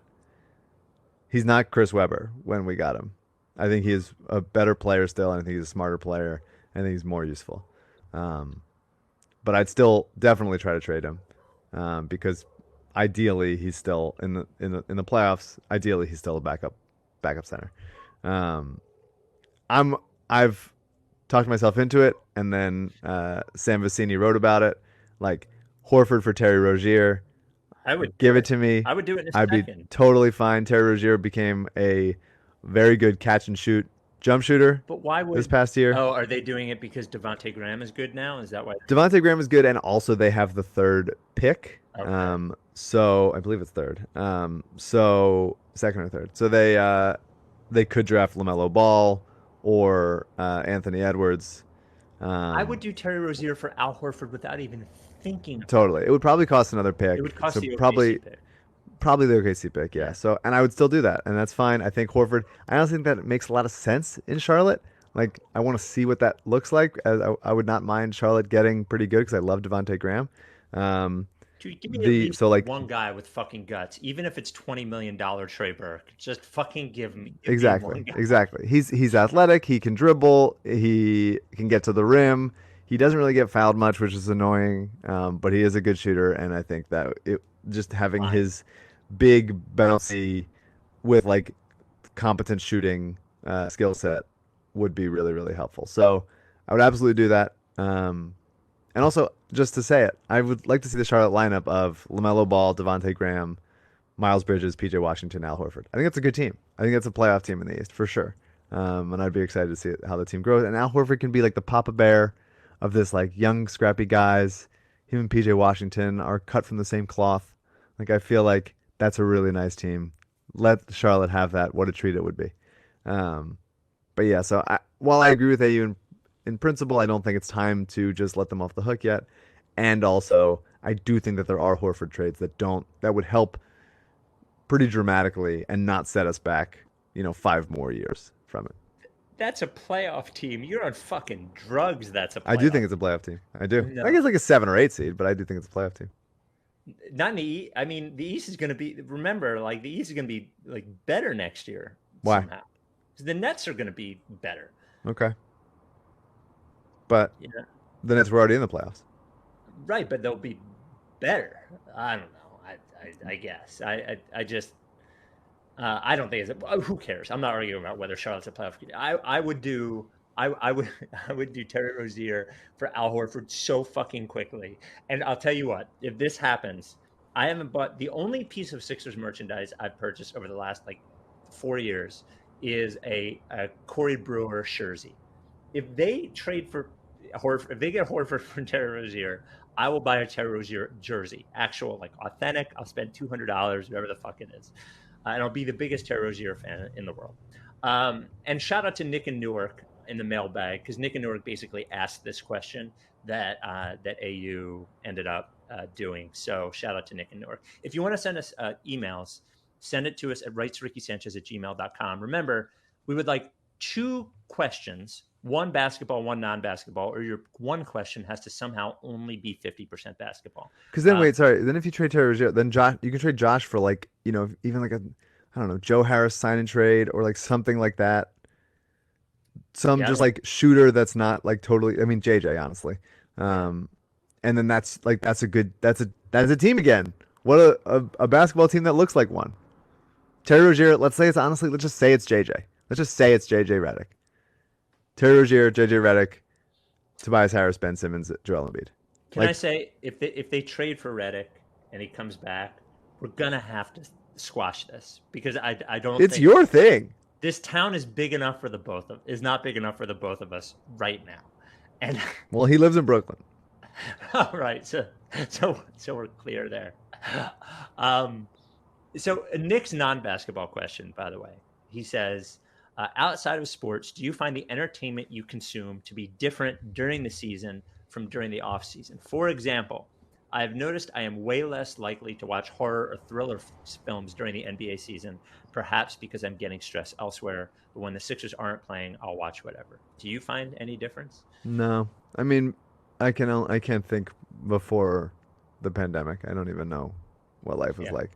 Chris Webber when we got him. I think he is a better player still, and I think he's a smarter player. I think he's more useful. But I'd still definitely try to trade him, because ideally he's still in the playoffs. Ideally he's still a backup center. I've talked myself into it, and then Sam Vecini wrote about it. Like, Horford for Terry Rozier. I would give it to me. I would do it in a second. I'd be totally fine. Terry Rozier became a very good catch and shoot jump shooter. But why would this past year? Oh, are they doing it because Devontae Graham is good now? Is that why? Devontae Graham is good, and also they have the third pick. Okay. So I believe it's third. So second or third. So they could draft LaMelo Ball or Anthony Edwards. I would do Terry Rozier for Al Horford without even thinking about Totally. It would probably cost another pick. it. It would cost So the probably OKC pick. probably the OKC pick, yeah. Yeah. So and I would still do that, and that's fine. I think Horford. I honestly think that makes a lot of sense in Charlotte. Like I want to see what that looks like. I would not mind Charlotte getting pretty good because I love Devontae Graham. Um, Dude, give me at least so like one guy with fucking guts, even if it's $20 million Trey Burke. Just fucking give me one exactly, guy. exactly. He's athletic. He can dribble. He can get to the rim. He doesn't really get fouled much, which is annoying. But he is a good shooter, and I think that just having Fine. his big bouncy with like competent shooting skill set would be really really helpful. So I would absolutely do that. And also, just to say it, I would like to see the Charlotte lineup of LaMelo Ball, Devontae Graham, Miles Bridges, PJ Washington, Al Horford. I think that's a good team. I think that's a playoff team in the East for sure. And I'd be excited to see how the team grows. And Al Horford can be like the Papa Bear of this like young scrappy guys. Him and PJ Washington are cut from the same cloth. Like I feel like that's a really nice team. Let Charlotte have that. What a treat it would be. But yeah, so while I agree with AU in principle, I don't think it's time to just let them off the hook yet. And also, I do think that there are Horford trades that would help pretty dramatically and not set us back, 5 more years from it. That's a playoff team. You're on fucking drugs. That's a playoff. I do think it's a playoff team. I do. No. I guess like a 7 or 8 seed, but I do think it's a playoff team. Not in the East. I mean, the East is going to be. Remember, like the East is going to be like better next year. Why? Somehow. 'Cause the Nets are going to be better. Okay. But Yeah. the Nets were already in the playoffs. Right, but they'll be better. I don't know. I guess. I just. I don't think it's. Who cares? I'm not arguing about whether Charlotte's a playoff. I would do. I would do Terry Rozier for Al Horford so fucking quickly. And I'll tell you what, if this happens, I haven't bought the only piece of Sixers merchandise I've purchased over the last like 4 years is a Corey Brewer jersey. If they trade for Horford, if they get Horford from Terry Rozier, I will buy a Terry Rozier jersey, actual like authentic. I'll spend $200, whatever the fuck it is, and I'll be the biggest Terry Rozier fan in the world. And shout out to Nick in Newark in the mailbag, because Nick in Newark basically asked this question that AU ended up doing. So shout out to Nick in Newark. If you want to send us emails, send it to us at writesrickysanchez@gmail.com. Remember, we would like 2 questions, one basketball, one non-basketball, or your one question has to somehow only be 50% basketball. Because then, then if you trade Terry Rozier, then Josh, you can trade Josh for like, even like I don't know, Joe Harris sign and trade or like something like that. Just like shooter that's not like totally. I mean, JJ, honestly. And then that's a team again. What a basketball team that looks like one. Terry Rozier. Let's just say it's JJ. Let's just say it's JJ Redick. Terry Rozier, JJ Redick, Tobias Harris, Ben Simmons, Joel Embiid. Can I say if they trade for Redick and he comes back, we're gonna have to squash this because I don't. It's think your thing. This town is big enough for is not big enough for the both of us right now. And well, he lives in Brooklyn. All right, so we're clear there. So Nick's non-basketball question, by the way, he says, outside of sports, do you find the entertainment you consume to be different during the season from during the off season? For example, I have noticed I am way less likely to watch horror or thriller films during the NBA season, perhaps because I'm getting stressed elsewhere. But when the Sixers aren't playing, I'll watch whatever. Do you find any difference? No, I mean, I can't think before the pandemic. I don't even know what life was like.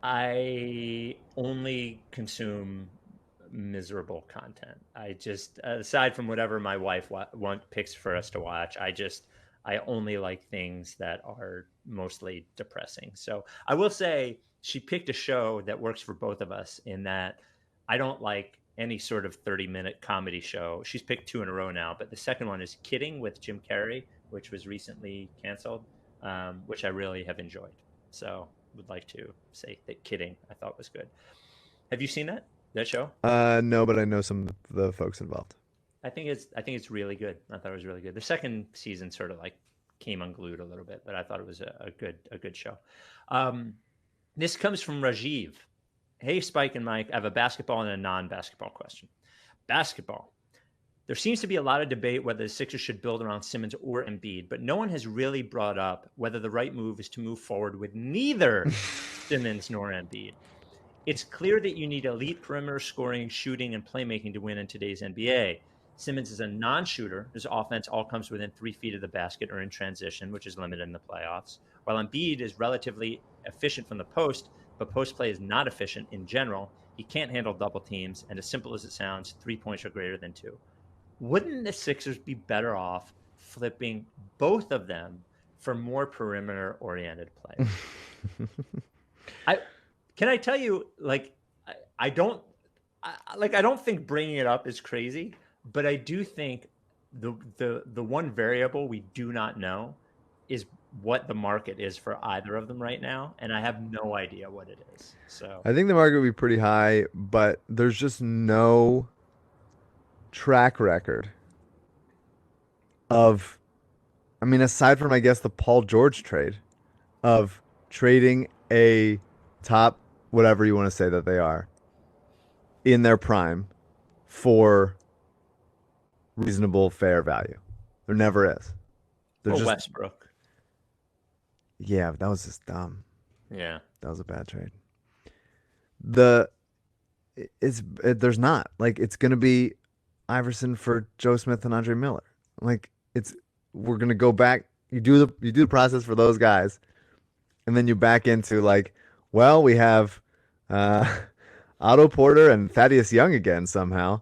I only consume miserable content. I just, aside from whatever my wife picks for us to watch, I only like things that are mostly depressing. So I will say she picked a show that works for both of us in that I don't like any sort of 30-minute comedy show. She's picked 2 in a row now, but the second one is Kidding with Jim Carrey, which was recently canceled, which I really have enjoyed. So would like to say that Kidding I thought was good. Have you seen that show? No, but I know some of the folks involved. I think it's really good. I thought it was really good. The second season sort of like came unglued a little bit, but I thought it was a good show. This comes from Rajiv. Hey, Spike and Mike, I have a basketball and a non-basketball question. basketball. There seems to be a lot of debate whether the Sixers should build around Simmons or Embiid, but no one has really brought up whether the right move is to move forward with neither Simmons nor Embiid. It's clear that you need elite perimeter scoring, shooting, and playmaking to win in today's NBA. Simmons is a non-shooter. His offense all comes within 3 feet of the basket or in transition, which is limited in the playoffs. While Embiid is relatively efficient from the post, but post play is not efficient in general. He can't handle double teams, and as simple as it sounds, 3 points are greater than 2. Wouldn't the Sixers be better off flipping both of them for more perimeter-oriented play? Can I tell you, I don't think bringing it up is crazy, but I do think the one variable we do not know is what the market is for either of them right now, and I have no idea what it is. So I think the market would be pretty high, but there's just no track record of, I mean, aside from, I guess, the Paul George trade, of trading a top, whatever you want to say that they are, in their prime for reasonable, fair value. There never is. Or Westbrook. Yeah, that was just dumb. Yeah. That was a bad trade. There's not. It's going to be Iverson for Joe Smith and Andre Miller. We're going to go back. You do the process for those guys, and then you back into we have Otto Porter and Thaddeus Young again somehow,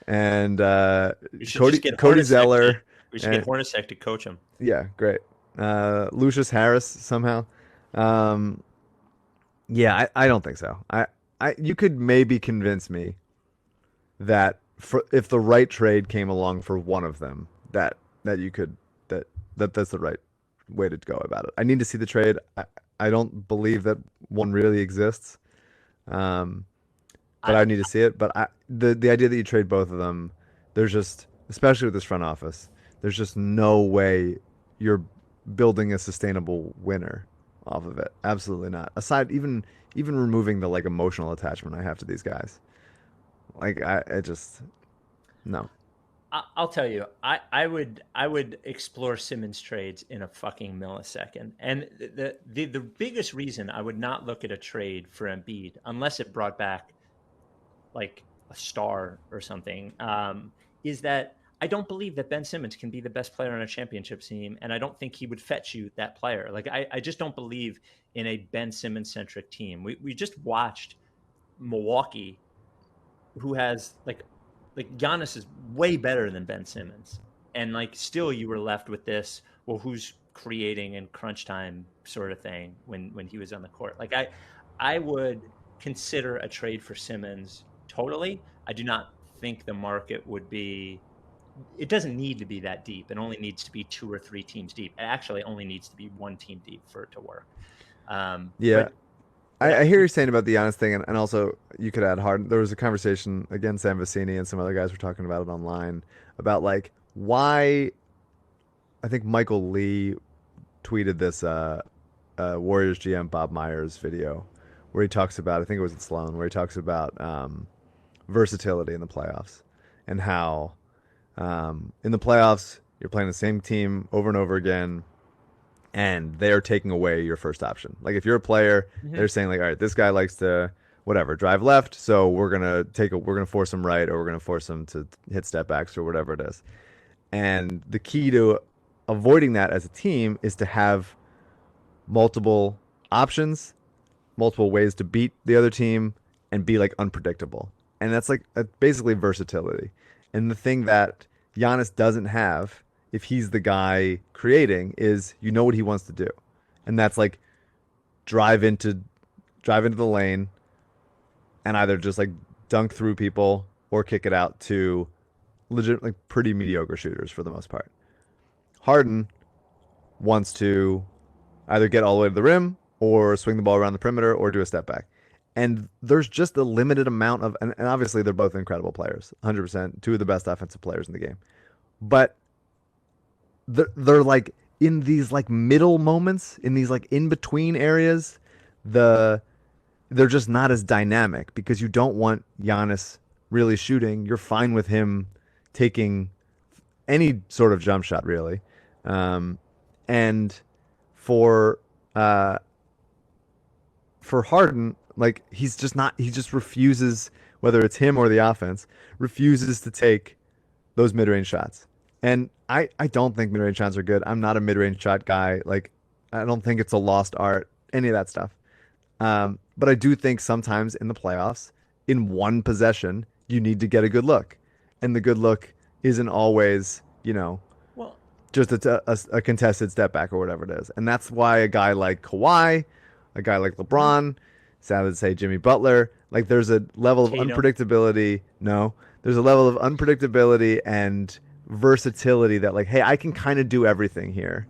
and Cody Zeller. We should get Hornacek to coach him. Yeah, great. Lucius Harris somehow. Yeah, I don't think so. You could maybe convince me that if the right trade came along for one of them, that's the right way to go about it. I need to see the trade. I don't believe that one really exists. But I need to see it. But the idea that you trade both of them, there's just, especially with this front office, there's just no way you're building a sustainable winner off of it. Absolutely not. Aside, even removing the emotional attachment I have to these guys, no. I'll tell you, I would explore Simmons trades in a fucking millisecond. And the biggest reason I would not look at a trade for Embiid unless it brought back a star or something, is that I don't believe that Ben Simmons can be the best player on a championship team, and I don't think he would fetch you that player. I just don't believe in a Ben Simmons centric team. We just watched Milwaukee, who has Giannis is way better than Ben Simmons, and still you were left with this, well, who's creating in crunch time sort of thing when he was on the court. I would consider a trade for Simmons totally. I do not think the market would be. It doesn't need to be that deep. It only needs to be 2 or 3 teams deep. It actually only needs to be 1 team deep for it to work. Yeah. I hear you saying about the Giannis thing, and also you could add Harden. There was a conversation, again, Sam Vecini and some other guys were talking about it online, about why. I think Michael Lee tweeted this Warriors GM Bob Myers video where he talks about, I think it was at Sloan, where he talks about versatility in the playoffs, and how in the playoffs you're playing the same team over and over again, and they're taking away your first option. If you're a player, they're saying all right, this guy likes to drive left, so we're gonna force him right, or we're gonna force him to hit step backs or whatever it is. And the key to avoiding that as a team is to have multiple options, multiple ways to beat the other team, and be unpredictable. And that's basically versatility. And the thing that Giannis doesn't have, if he's the guy creating, is what he wants to do, and that's drive into the lane and either just dunk through people or kick it out to legitimately pretty mediocre shooters for the most part. Harden wants to either get all the way to the rim or swing the ball around the perimeter or do a step back. And there's just a limited amount of, and obviously they're both incredible players, 100%, 2 of the best offensive players in the game. But they're in these middle moments, in these in between areas, they're just not as dynamic, because you don't want Giannis really shooting, you're fine with him taking any sort of jump shot, really. And for uh, for Harden, like he's just not. He just refuses, whether it's him or the offense, refuses to take those mid-range shots. And I don't think mid-range shots are good. I'm not a mid-range shot guy. Like I don't think it's a lost art, any of that stuff. But I do think sometimes in the playoffs, in one possession, you need to get a good look. And the good look isn't always, Well, just a contested step back or whatever it is. And that's why a guy like Kawhi, a guy like LeBron, sad to say Jimmy Butler, like there's a level of Tatum. unpredictability. No, there's a level of unpredictability and versatility that like, hey, I can kind of do everything here.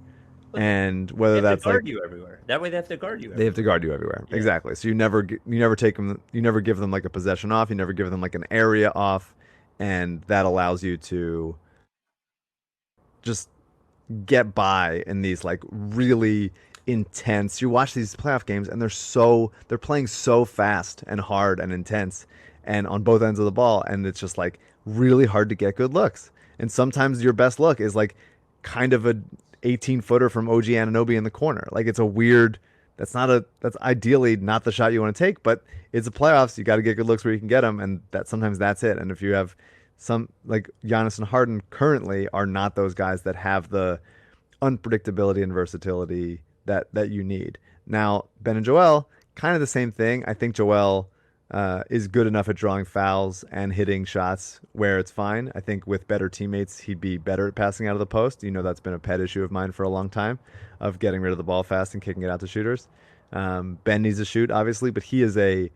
And they whether have to that's guard like you everywhere. That way they have to guard you they everywhere. have to guard you everywhere. Yeah. Exactly. So you never take them. You never give them like a possession off. You never give them like an area off, and that allows you to just get by in these like really intense. You watch these playoff games, and they're playing so fast and hard and intense, and on both ends of the ball, and it's just like really hard to get good looks. And sometimes your best look is like kind of a 18-footer from OG Anunoby in the corner. Like it's a weird. That's ideally not the shot you want to take, but it's the playoffs. You got to get good looks where you can get them, and sometimes that's it. And if you have some like Giannis and Harden currently are not those guys that have the unpredictability and versatility that you need. Now Ben and Joel, kind of the same thing. I think Joel is good enough at drawing fouls and hitting shots where it's fine. I think with better teammates, he'd be better at passing out of the post. That's been a pet issue of mine for a long time, of getting rid of the ball fast and kicking it out to shooters. Ben needs to shoot, obviously, but he is a,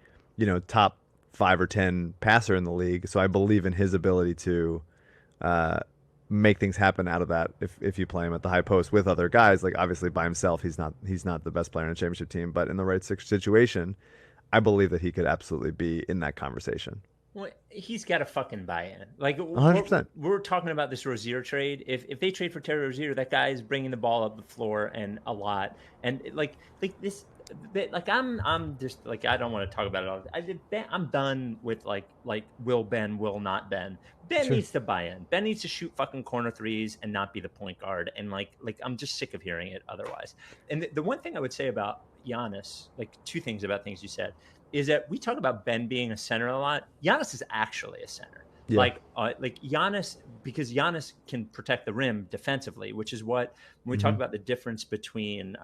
top 5 or 10 passer in the league. So I believe in his ability to make things happen out of that if you play him at the high post with other guys. Like obviously by himself, he's not the best player in a championship team, but in the right situation, I believe that he could absolutely be in that conversation. Well, he's got to fucking buy in. Like 100%. We're talking about this Rozier trade. If they trade for Terry Rozier, that guy is bringing the ball up the floor and a lot. And like this, like I'm just like I don't want to talk about it all. I'm done with like will Ben, will not Ben. Ben needs to buy in. Ben needs to shoot fucking corner threes and not be the point guard. And like I'm just sick of hearing it otherwise. And the one thing I would say about Giannis, like two things about things you said, is that we talk about Ben being a center a lot. Giannis is actually a center. Yeah. Like Giannis, because Giannis can protect the rim defensively, which is what when we talk about the difference between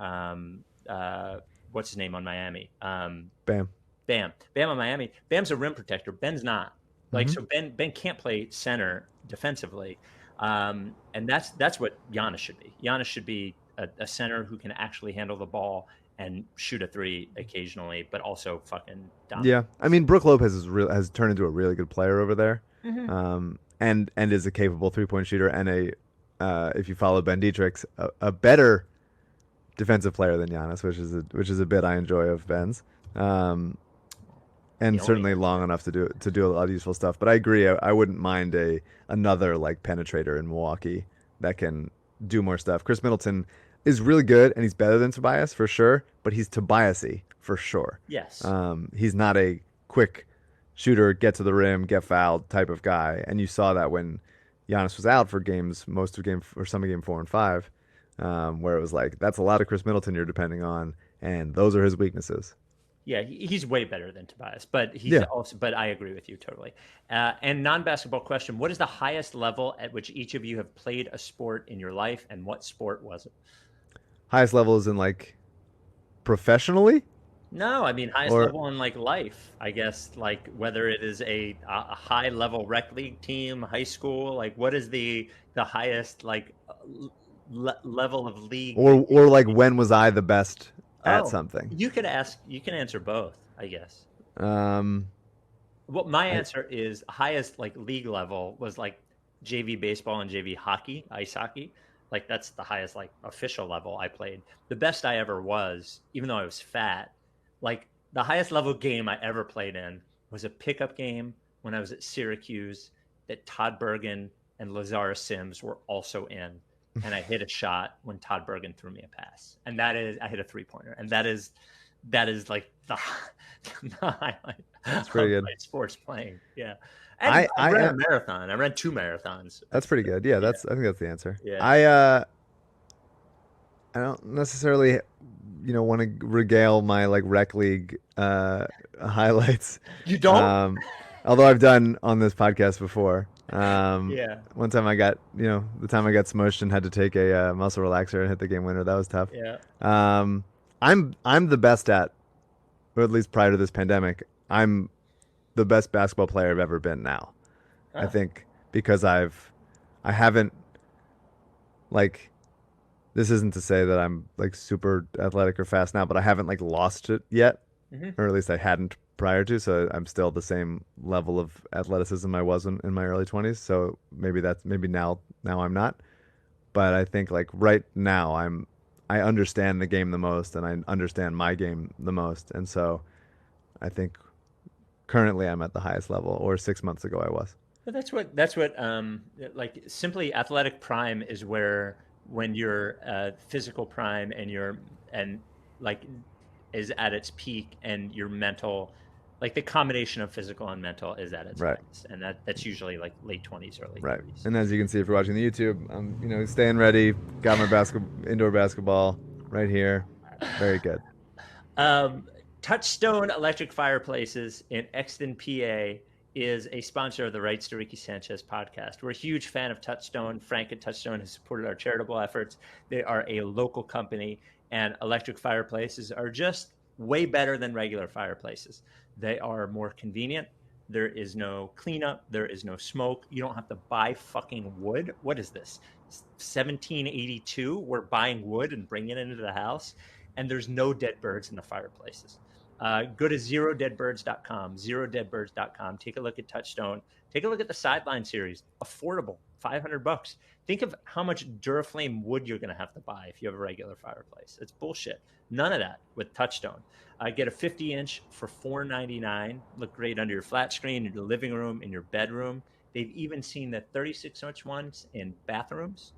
what's his name on Miami? Bam on Miami. Bam's a rim protector. Ben's not. Like so Ben can't play center defensively. And that's what Giannis should be. Giannis should be a center who can actually handle the ball and shoot a three occasionally, but also fucking dominate. Yeah, I mean, Brook Lopez has turned into a really good player over there, and is a capable 3-point shooter and if you follow Ben Dietrich's, a better defensive player than Giannis, which is a bit I enjoy of Ben's, and certainly long enough to do a lot of useful stuff. But I agree, I wouldn't mind another like penetrator in Milwaukee that can do more stuff. Chris Middleton is really good, and he's better than Tobias for sure, but he's Tobias-y for sure. Yes. He's not a quick shooter, get to the rim, get fouled type of guy. And you saw that when Giannis was out for some of game 4 and 5, where it was like, that's a lot of Chris Middleton you're depending on, and those are his weaknesses. Yeah, he's way better than Tobias, but but I agree with you totally. And non-basketball question, what is the highest level at which each of you have played a sport in your life, and what sport was it? Highest level is in like professionally? No, I mean highest level in like life, I guess, like whether it is a high level rec league team, high school, like what is the highest like level of league? Or like when was I the best at something? You can answer both, I guess. Well, my answer is highest like league level was like JV baseball and JV hockey, ice hockey. Like that's the highest like official level I played. The best I ever was, even though I was fat, like the highest level game I ever played in was a pickup game when I was at Syracuse that Todd Bergen and Lazarus Sims were also in. And I hit a shot when Todd Bergen threw me a pass. And that is, I hit a 3-pointer. And that is that is like the highlight. That's pretty of good. my sports playing. Yeah. And I ran a marathon. I ran 2 marathons. That's pretty good. Yeah, I think that's the answer. Yeah. I don't necessarily, want to regale my like rec league highlights. You don't? Although I've done on this podcast before. Yeah. One time I got, the time I got smushed and had to take a muscle relaxer and hit the game winner. That was tough. Yeah. I'm the best at, or at least prior to this pandemic, I'm the best basketball player I've ever been now. I think because I haven't like, this isn't to say that I'm like super athletic or fast now, but I haven't like lost it yet, or at least I hadn't prior to. So I'm still the same level of athleticism I was in my early 20s. So maybe now I'm not. But I think like right now I understand the game the most and I understand my game the most. And so I think currently I'm at the highest level, or 6 months ago I was. But that's what like simply athletic prime is when your physical prime and like is at its peak, and your mental, like the combination of physical and mental is at its highest, and that's usually like late 20s, early 30s. And as you can see if you're watching the YouTube, I'm staying ready. Got my indoor basketball right here. Very good. Touchstone Electric Fireplaces in Exton, PA is a sponsor of the Rights to Ricky Sanchez podcast. We're a huge fan of Touchstone. Frank at Touchstone has supported our charitable efforts. They are a local company, and electric fireplaces are just way better than regular fireplaces. They are more convenient. There is no cleanup. There is no smoke. You don't have to buy fucking wood. What is this? 1782? We're buying wood and bringing it into the house, and there's no dead birds in the fireplaces. Go to zerodeadbirds.com, zerodeadbirds.com. Take a look at Touchstone. Take a look at the Sideline series. Affordable, $500. Think of how much Duraflame wood you're going to have to buy if you have a regular fireplace. It's bullshit. None of that with Touchstone. Get a 50-inch for $499. Look great under your flat screen, in your living room, in your bedroom. They've even seen the 36-inch ones in bathrooms.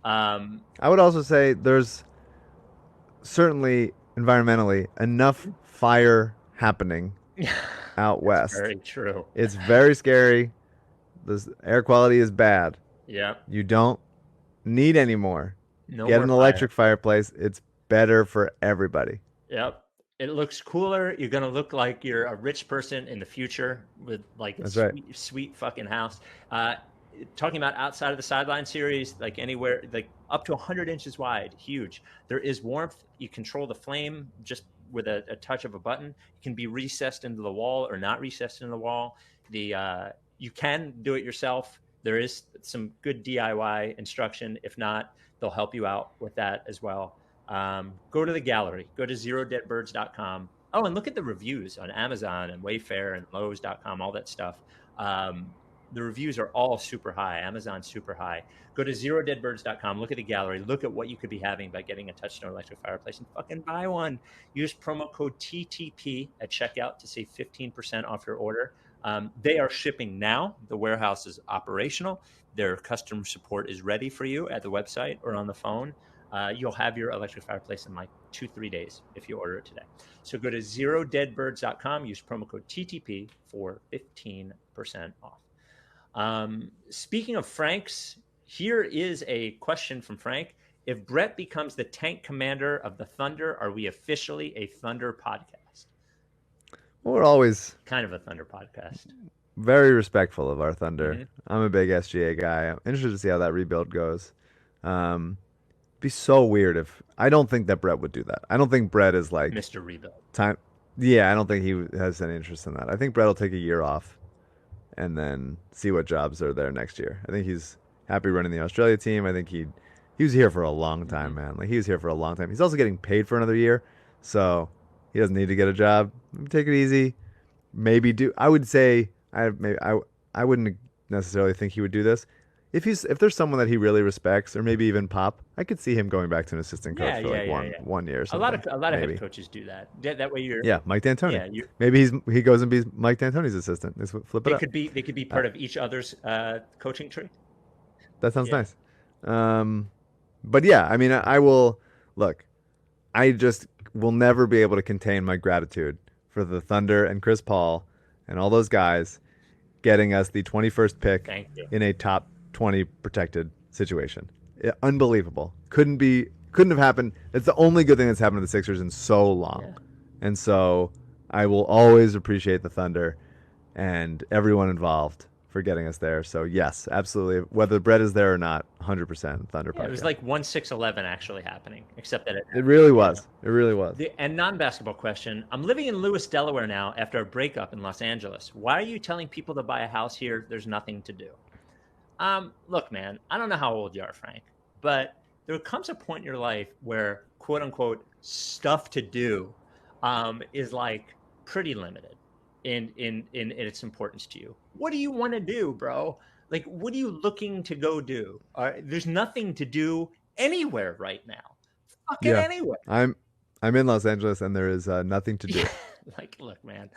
I would also say there's certainly environmentally enough fire happening out west. Very true. It's very scary. The air quality is bad. Yeah. You don't need any more. No Get more an electric fireplace. It's better for everybody. Yep. It looks cooler. You're going to look like you're a rich person in the future with like a sweet fucking house. Talking about outside of the Sideline series, like anywhere, like up to 100 inches wide, huge. There is warmth. You control the flame just with a touch of a button. It can be recessed into the wall or not recessed into the wall. You can do it yourself. There is some good DIY instruction. If not, they'll help you out with that as well. Go to the gallery. Go to zerodeadbirds.com. Oh, and look at the reviews on Amazon and Wayfair and Lowe's.com, all that stuff. The reviews are all super high. Amazon's super high. Go to zerodeadbirds.com. Look at the gallery. Look at what you could be having by getting a Touchstone electric fireplace and fucking buy one. Use promo code TTP at checkout to save 15% off your order. They are shipping now. The warehouse is operational. Their customer support is ready for you at the website or on the phone. You'll have your electric fireplace in like 2-3 days if you order it today. So go to zerodeadbirds.com. Use promo code TTP for 15% off. Speaking of Franks, here is a question from Frank. If Brett becomes the tank commander of the Thunder, are we officially a Thunder podcast? Well, we're always kind of a Thunder podcast. Very respectful of our Thunder. Mm-hmm. I'm a big SGA guy. I'm interested to see how that rebuild goes. Be so weird if I don't think that Brett would do that. I don't think Brett is like Mr. Rebuild. Yeah, I don't think he has any interest in that. I think Brett will take a year off and then see what jobs are there next year. I think he's happy running the Australia team. I think he was here for a long time, man. Like he was here for a long time. He's also getting paid for another year, so he doesn't need to get a job. Take it easy. Maybe do. I would say I wouldn't necessarily think he would do this. If there's someone that he really respects, or maybe even Pop, I could see him going back to an assistant coach for one year or something. A lot of head coaches do that. That way you're Mike D'Antoni. Yeah, maybe he goes and be Mike D'Antoni's assistant. Flip it up. They could be part of each other's coaching tree. That sounds nice. But yeah, I mean, I will look. I just will never be able to contain my gratitude for the Thunder and Chris Paul and all those guys getting us the 21st pick Thank you. in a top 20 protected situation. Unbelievable. Couldn't have happened. It's the only good thing that's happened to the Sixers in so long. Yeah. And so I will always appreciate the Thunder and everyone involved for getting us there. So yes, absolutely. Whether Brett is there or not, 100% Thunder podcast. It was like 1-6-11 actually happening, except that it really was. It really was. And non-basketball question. I'm living in Lewis, Delaware now after a breakup in Los Angeles. Why are you telling people to buy a house here? There's nothing to do. Look, man, I don't know how old you are, Frank, but there comes a point in your life where quote unquote stuff to do is like pretty limited in its importance to you. What do you want to do, bro? Like, what are you looking to go do? There's nothing to do anywhere right now. Fucking anywhere. I'm in Los Angeles and there is nothing to do. Like, look, man,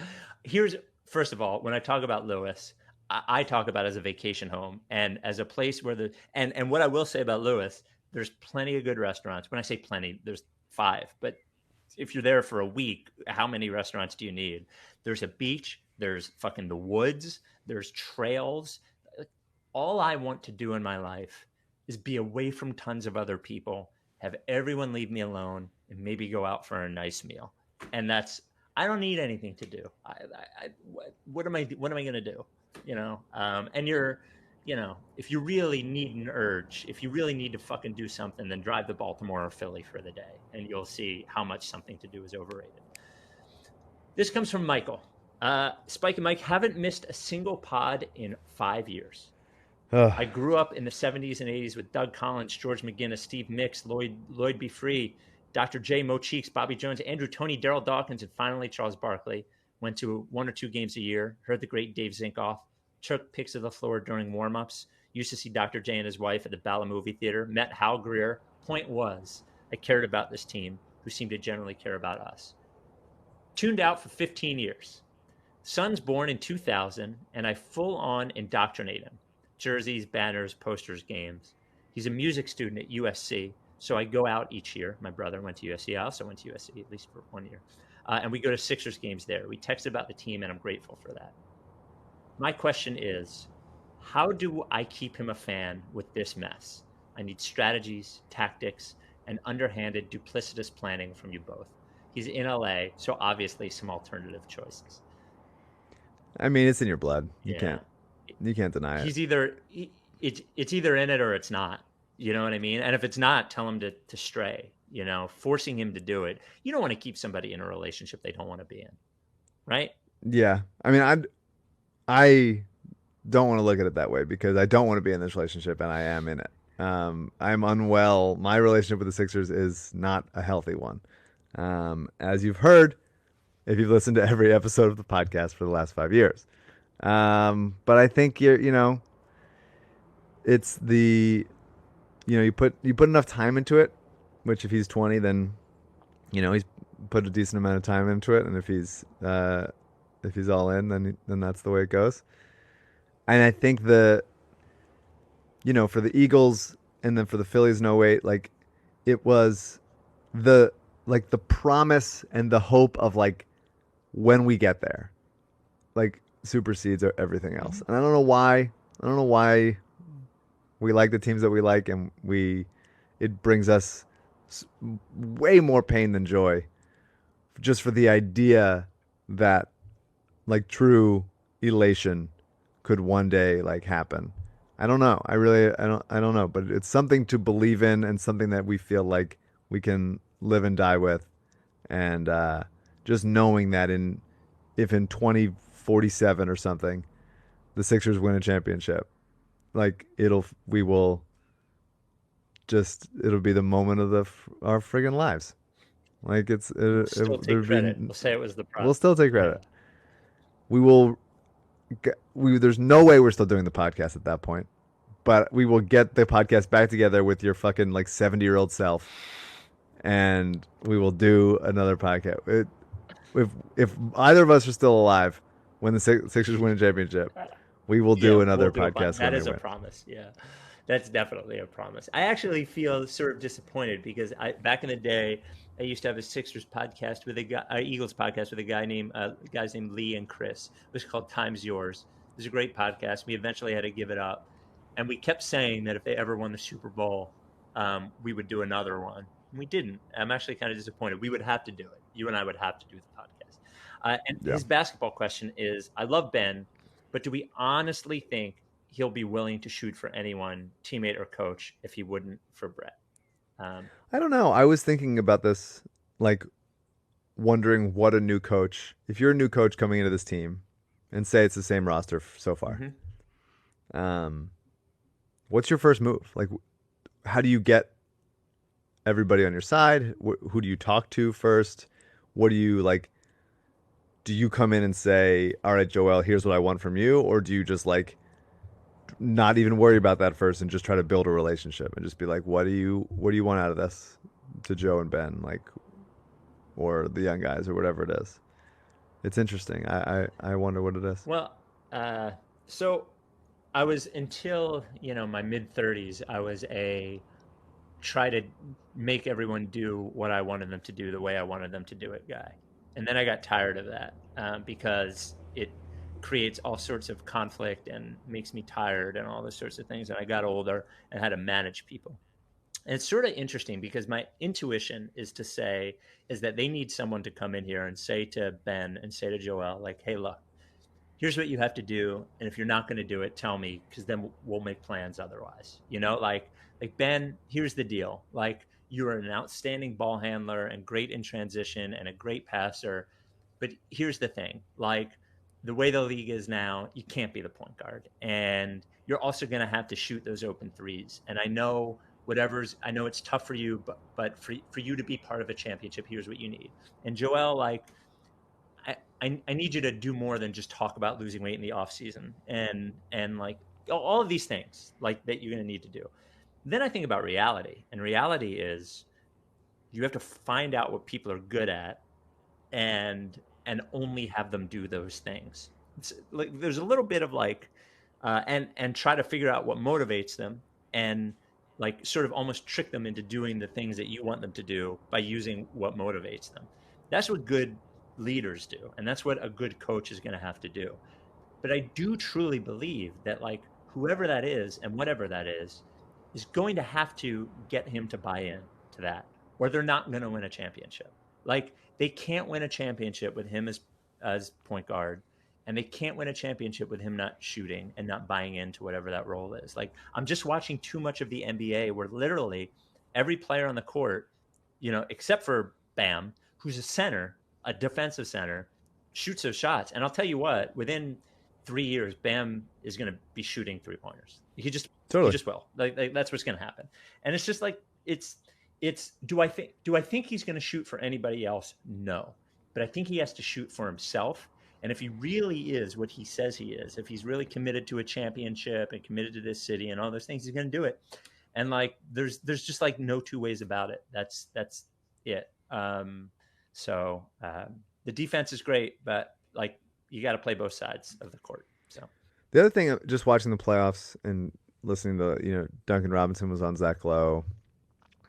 first of all, when I talk about Lewis, I talk about it as a vacation home and as a place where and what I will say about Lewis, there's plenty of good restaurants. When I say plenty, there's 5, but if you're there for a week, how many restaurants do you need? There's a beach, there's fucking the woods, there's trails. All I want to do in my life is be away from tons of other people, have everyone leave me alone, and maybe go out for a nice meal. And I don't need anything to do. What am I going to do? And if you really need an urge, if you really need to fucking do something, then drive to Baltimore or Philly for the day, and you'll see how much something to do is overrated. This comes from Michael. Spike and Mike haven't missed a single pod in 5 years. I grew up in the 70s and 80s with Doug Collins, George McGinnis, Steve Mix, Lloyd B. Free, Dr. J, Mo Cheeks, Bobby Jones, Andrew Toney, Daryl Dawkins, and finally Charles Barkley. Went to 1 or 2 games a year, heard the great Dave Zinkoff, took pics of the floor during warm-ups, used to see Dr. J and his wife at the Bala Movie Theater, met Hal Greer. Point was, I cared about this team, who seemed to generally care about us. Tuned out for 15 years. Son's born in 2000, and I full-on indoctrinate him. Jerseys, banners, posters, games. He's a music student at USC, so I go out each year. My brother went to USC. I also went to USC, at least for 1 year. And we go to Sixers games there. We text about the team, and I'm grateful for that. My question is, how do I keep him a fan with this mess? I need strategies, tactics, and underhanded, duplicitous planning from you both. He's in LA, so obviously some alternative choices. I mean, it's in your blood. You Yeah. can't deny it. He's it's either in it or it's not. You know what I mean? And if it's not, tell him to stray. Forcing him to do it. You don't want to keep somebody in a relationship they don't want to be in, right? Yeah. I mean, I don't want to look at it that way because I don't want to be in this relationship and I am in it. I'm unwell. My relationship with the Sixers is not a healthy one. As you've heard, if you've listened to every episode of the podcast for the last 5 years. But I think it's you put enough time into it, which if he's 20, then, he's put a decent amount of time into it. And if he's all in, then that's the way it goes. And I think for the Eagles and then for the Phillies in 08, like it was the promise and the hope of like when we get there, like supersedes everything else. And I don't know why we like the teams that we like, and it brings us way more pain than joy just for the idea that like true elation could one day like happen. I don't know. I don't know, but it's something to believe in and something that we feel like we can live and die with. And just knowing that if in 2047 or something, the Sixers win a championship, like it'll be the moment of our friggin' lives. Like We'll still take credit. We'll say it was the process. We'll still take credit. There's no way we're still doing the podcast at that point, but we will get the podcast back together with your fucking like 70-year-old self, and we will do another podcast. If either of us are still alive when the Sixers win a championship, we will do another podcast. That is a promise. Yeah, that's definitely a promise. I actually feel sort of disappointed because back in the day, I used to have a Sixers podcast with a guy, Eagles podcast with a guy named guys named Lee and Chris. It was called Time's Yours. It was a great podcast. We eventually had to give it up, and we kept saying that if they ever won the Super Bowl, we would do another one. And we didn't. I'm actually kind of disappointed. We would have to do it. You and I would have to do the podcast. And his basketball question is: I love Ben, but do we honestly think he'll be willing to shoot for anyone, teammate or coach, if he wouldn't for Brett? I don't know. I was thinking about this, like wondering what a new coach, if you're a new coach coming into this team and say it's the same roster so far, what's your first move? Like, how do you get everybody on your side? Who do you talk to first? What do you like? Do you come in and say, all right, Joel, here's what I want from you? Or do you just like not even worry about that first and just try to build a relationship and just be like, what do you want out of this, to Joe and Ben, like, or the young guys or whatever it is? It's interesting. I wonder what it is. Well, so I was, until, my mid 30s, I was try to make everyone do what I wanted them to do the way I wanted them to do it guy. And then I got tired of that because it creates all sorts of conflict and makes me tired and all those sorts of things. And I got older and had to manage people. And it's sort of interesting because my intuition is that they need someone to come in here and say to Ben and say to Joel, like, hey, look, here's what you have to do. And if you're not going to do it, tell me, because then we'll make plans otherwise. Like Ben, here's the deal. Like, you're an outstanding ball handler and great in transition and a great passer. But here's the thing, like, the way the league is now, you can't be the point guard. And you're also going to have to shoot those open threes. And I know it's tough for you, but for you to be part of a championship, here's what you need. And Joel, like, I need you to do more than just talk about losing weight in the off season and like all of these things like that you're going to need to do. Then I think about reality, and reality is you have to find out what people are good at and only have them do those things. It's like there's a little bit of like and try to figure out what motivates them and like sort of almost trick them into doing the things that you want them to do by using what motivates them. That's what good leaders do, and that's what a good coach is going to have to do. But I do truly believe that like whoever that is and whatever that is going to have to get him to buy in to that, or they're not going to win a championship. Like, they can't win a championship with him as point guard, and they can't win a championship with him not shooting and not buying into whatever that role is. Like, I'm just watching too much of the NBA where literally every player on the court, except for Bam, who's a center, a defensive center, shoots those shots. And I'll tell you what, within 3 years, Bam is going to be shooting 3-pointers. He just will. Like that's what's going to happen. And it's just like, do I think he's going to shoot for anybody else? No, but I think he has to shoot for himself. And if he really is what he says he is, if he's really committed to a championship and committed to this city and all those things, he's going to do it. And like, there's just like no two ways about it. That's it. So the defense is great, but like, you got to play both sides of the court. So the other thing, just watching the playoffs and listening to, Duncan Robinson was on Zach Lowe,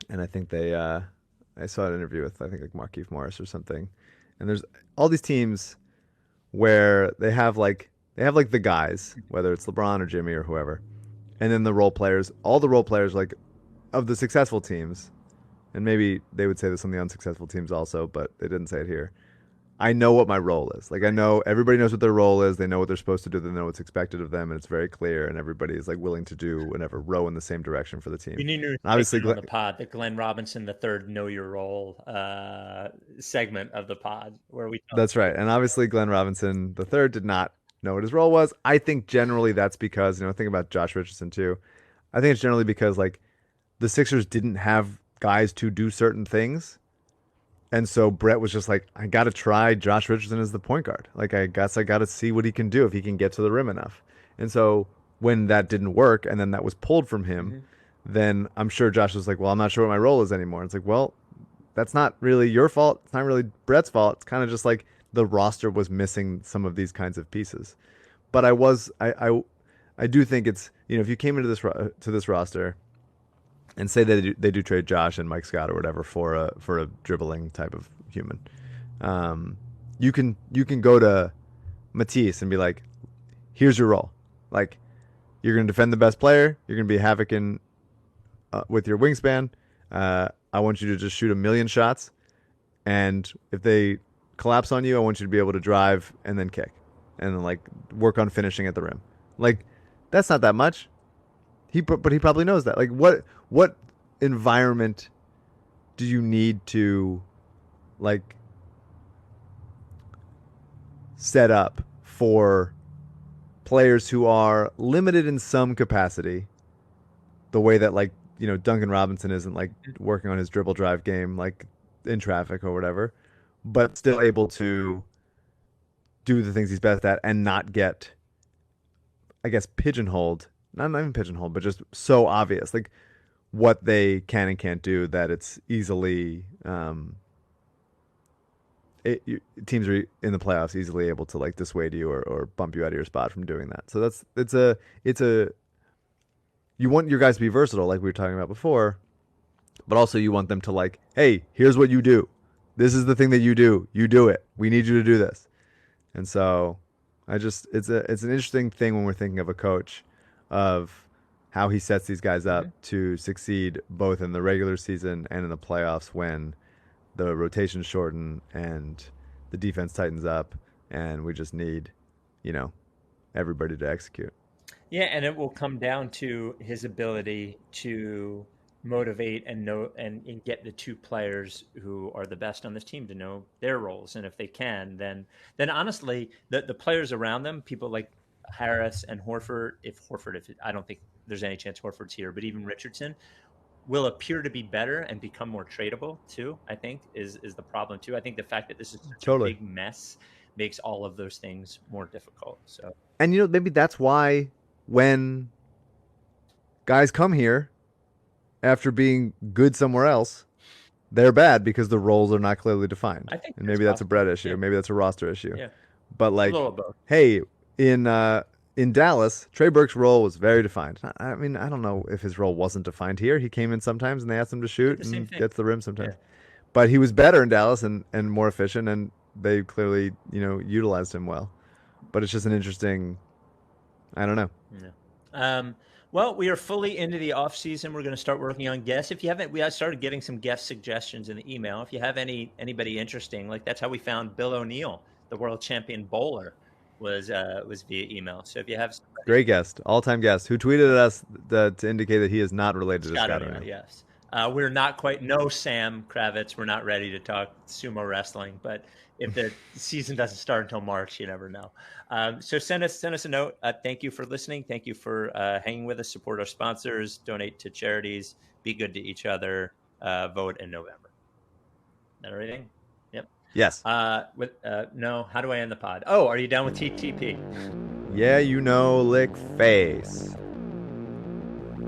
and I think I saw an interview with, I think, like Markieff Morris or something. And there's all these teams where they have like the guys, whether it's LeBron or Jimmy or whoever, and then the role players, all the role players like of the successful teams, and maybe they would say this on the unsuccessful teams also, but they didn't say it here. I know what my role is. Like, I know everybody knows what their role is. They know what they're supposed to do. They know what's expected of them, and it's very clear. And everybody is like willing to do whatever, row in the same direction for the team. We need to obviously on the pod, the Glenn Robinson III Know Your Role segment of the pod where we. That's right, and obviously Glenn Robinson III did not know what his role was. I think generally that's because think about Josh Richardson too. I think it's generally because like the Sixers didn't have guys to do certain things. And so Brett was just like, I got to try Josh Richardson as the point guard. Like, I guess I got to see what he can do if he can get to the rim enough. And so when that didn't work and then that was pulled from him, then I'm sure Josh was like, well, I'm not sure what my role is anymore. And it's like, well, that's not really your fault. It's not really Brett's fault. It's kind of just like the roster was missing some of these kinds of pieces. But I do think it's, if you came into this roster and say they do trade Josh and Mike Scott or whatever for a dribbling type of human, you can go to Matisse and be like, here's your role. Like, you're going to defend the best player. You're going to be havoc with your wingspan. I want you to just shoot 1,000,000 shots. And if they collapse on you, I want you to be able to drive and then kick. And then, like, work on finishing at the rim. Like, that's not that much. But he probably knows that. Like, what environment do you need to, like, set up for players who are limited in some capacity, the way that, like, you know, Duncan Robinson isn't, like, working on his dribble drive game, like, in traffic or whatever, but still able to do the things he's best at and not get, I guess, pigeonholed. Not even pigeonholed, but just so obvious, like, what they can and can't do, that it's easily teams are in the playoffs easily able to, like, dissuade you or bump you out of your spot from doing that. So it's a you want your guys to be versatile, like we were talking about before, but also you want them to, like, hey, here's what you do. This is the thing that you do. You do it. We need you to do this. And so it's an interesting thing when we're thinking of a coach, of how he sets these guys up to succeed both in the regular season and in the playoffs, when the rotations shorten and the defense tightens up and we just need, you know, everybody to execute. Yeah, and it will come down to his ability to motivate and know and get the two players who are the best on this team to know their roles. And if they can, then honestly, the players around them, people like Harris and Horford, I don't think there's any chance Horford's here, but even Richardson will appear to be better and become more tradable too, I think, is the problem too. I think the fact that this is such a big mess makes all of those things more difficult. So, and, you know, maybe that's why when guys come here after being good somewhere else, they're bad, because the roles are not clearly defined. I think, and maybe that's a Brett issue, yeah. Maybe that's a roster issue. Yeah. But, like, hey, in Dallas, Trey Burke's role was very defined. I mean, I don't know if his role wasn't defined here. He came in sometimes and they asked him to shoot and get to the rim sometimes. Yeah. But he was better in Dallas and more efficient, and they clearly, you know, utilized him well. But it's just an interesting, I don't know. Yeah. Well, we are fully into the off season. We're going to start working on guests. If you haven't, we started getting some guest suggestions in the email. If you have anybody interesting, like, that's how we found Bill O'Neill, the world champion bowler, was via email. So if you have somebody, great guest, all-time guest, who tweeted at us to indicate that he is not related to Scott O'Neill. Yes. We're not quite, no Sam Kravitz. We're not ready to talk sumo wrestling, but if the season doesn't start until March, you never know. So send us a note. Thank you for listening. Thank you for hanging with us. Support our sponsors, donate to charities, be good to each other, vote in November. Is that everything? Yep. Yes. No, how do I end the pod? Oh, are you done with TTP? Yeah, you know, lick face.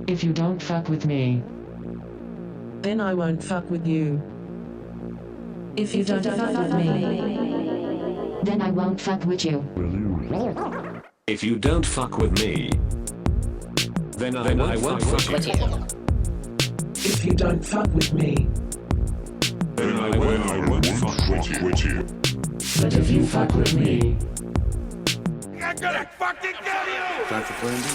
If you don't fuck with me, then I won't fuck with you. If you don't fuck with me, then I won't fuck with you. If you don't fuck with me, then I won't fuck with you. If you don't fuck with me, then I won't fuck with you. But if you fuck with me, I'm gonna fucking kill you! Time for Plan B.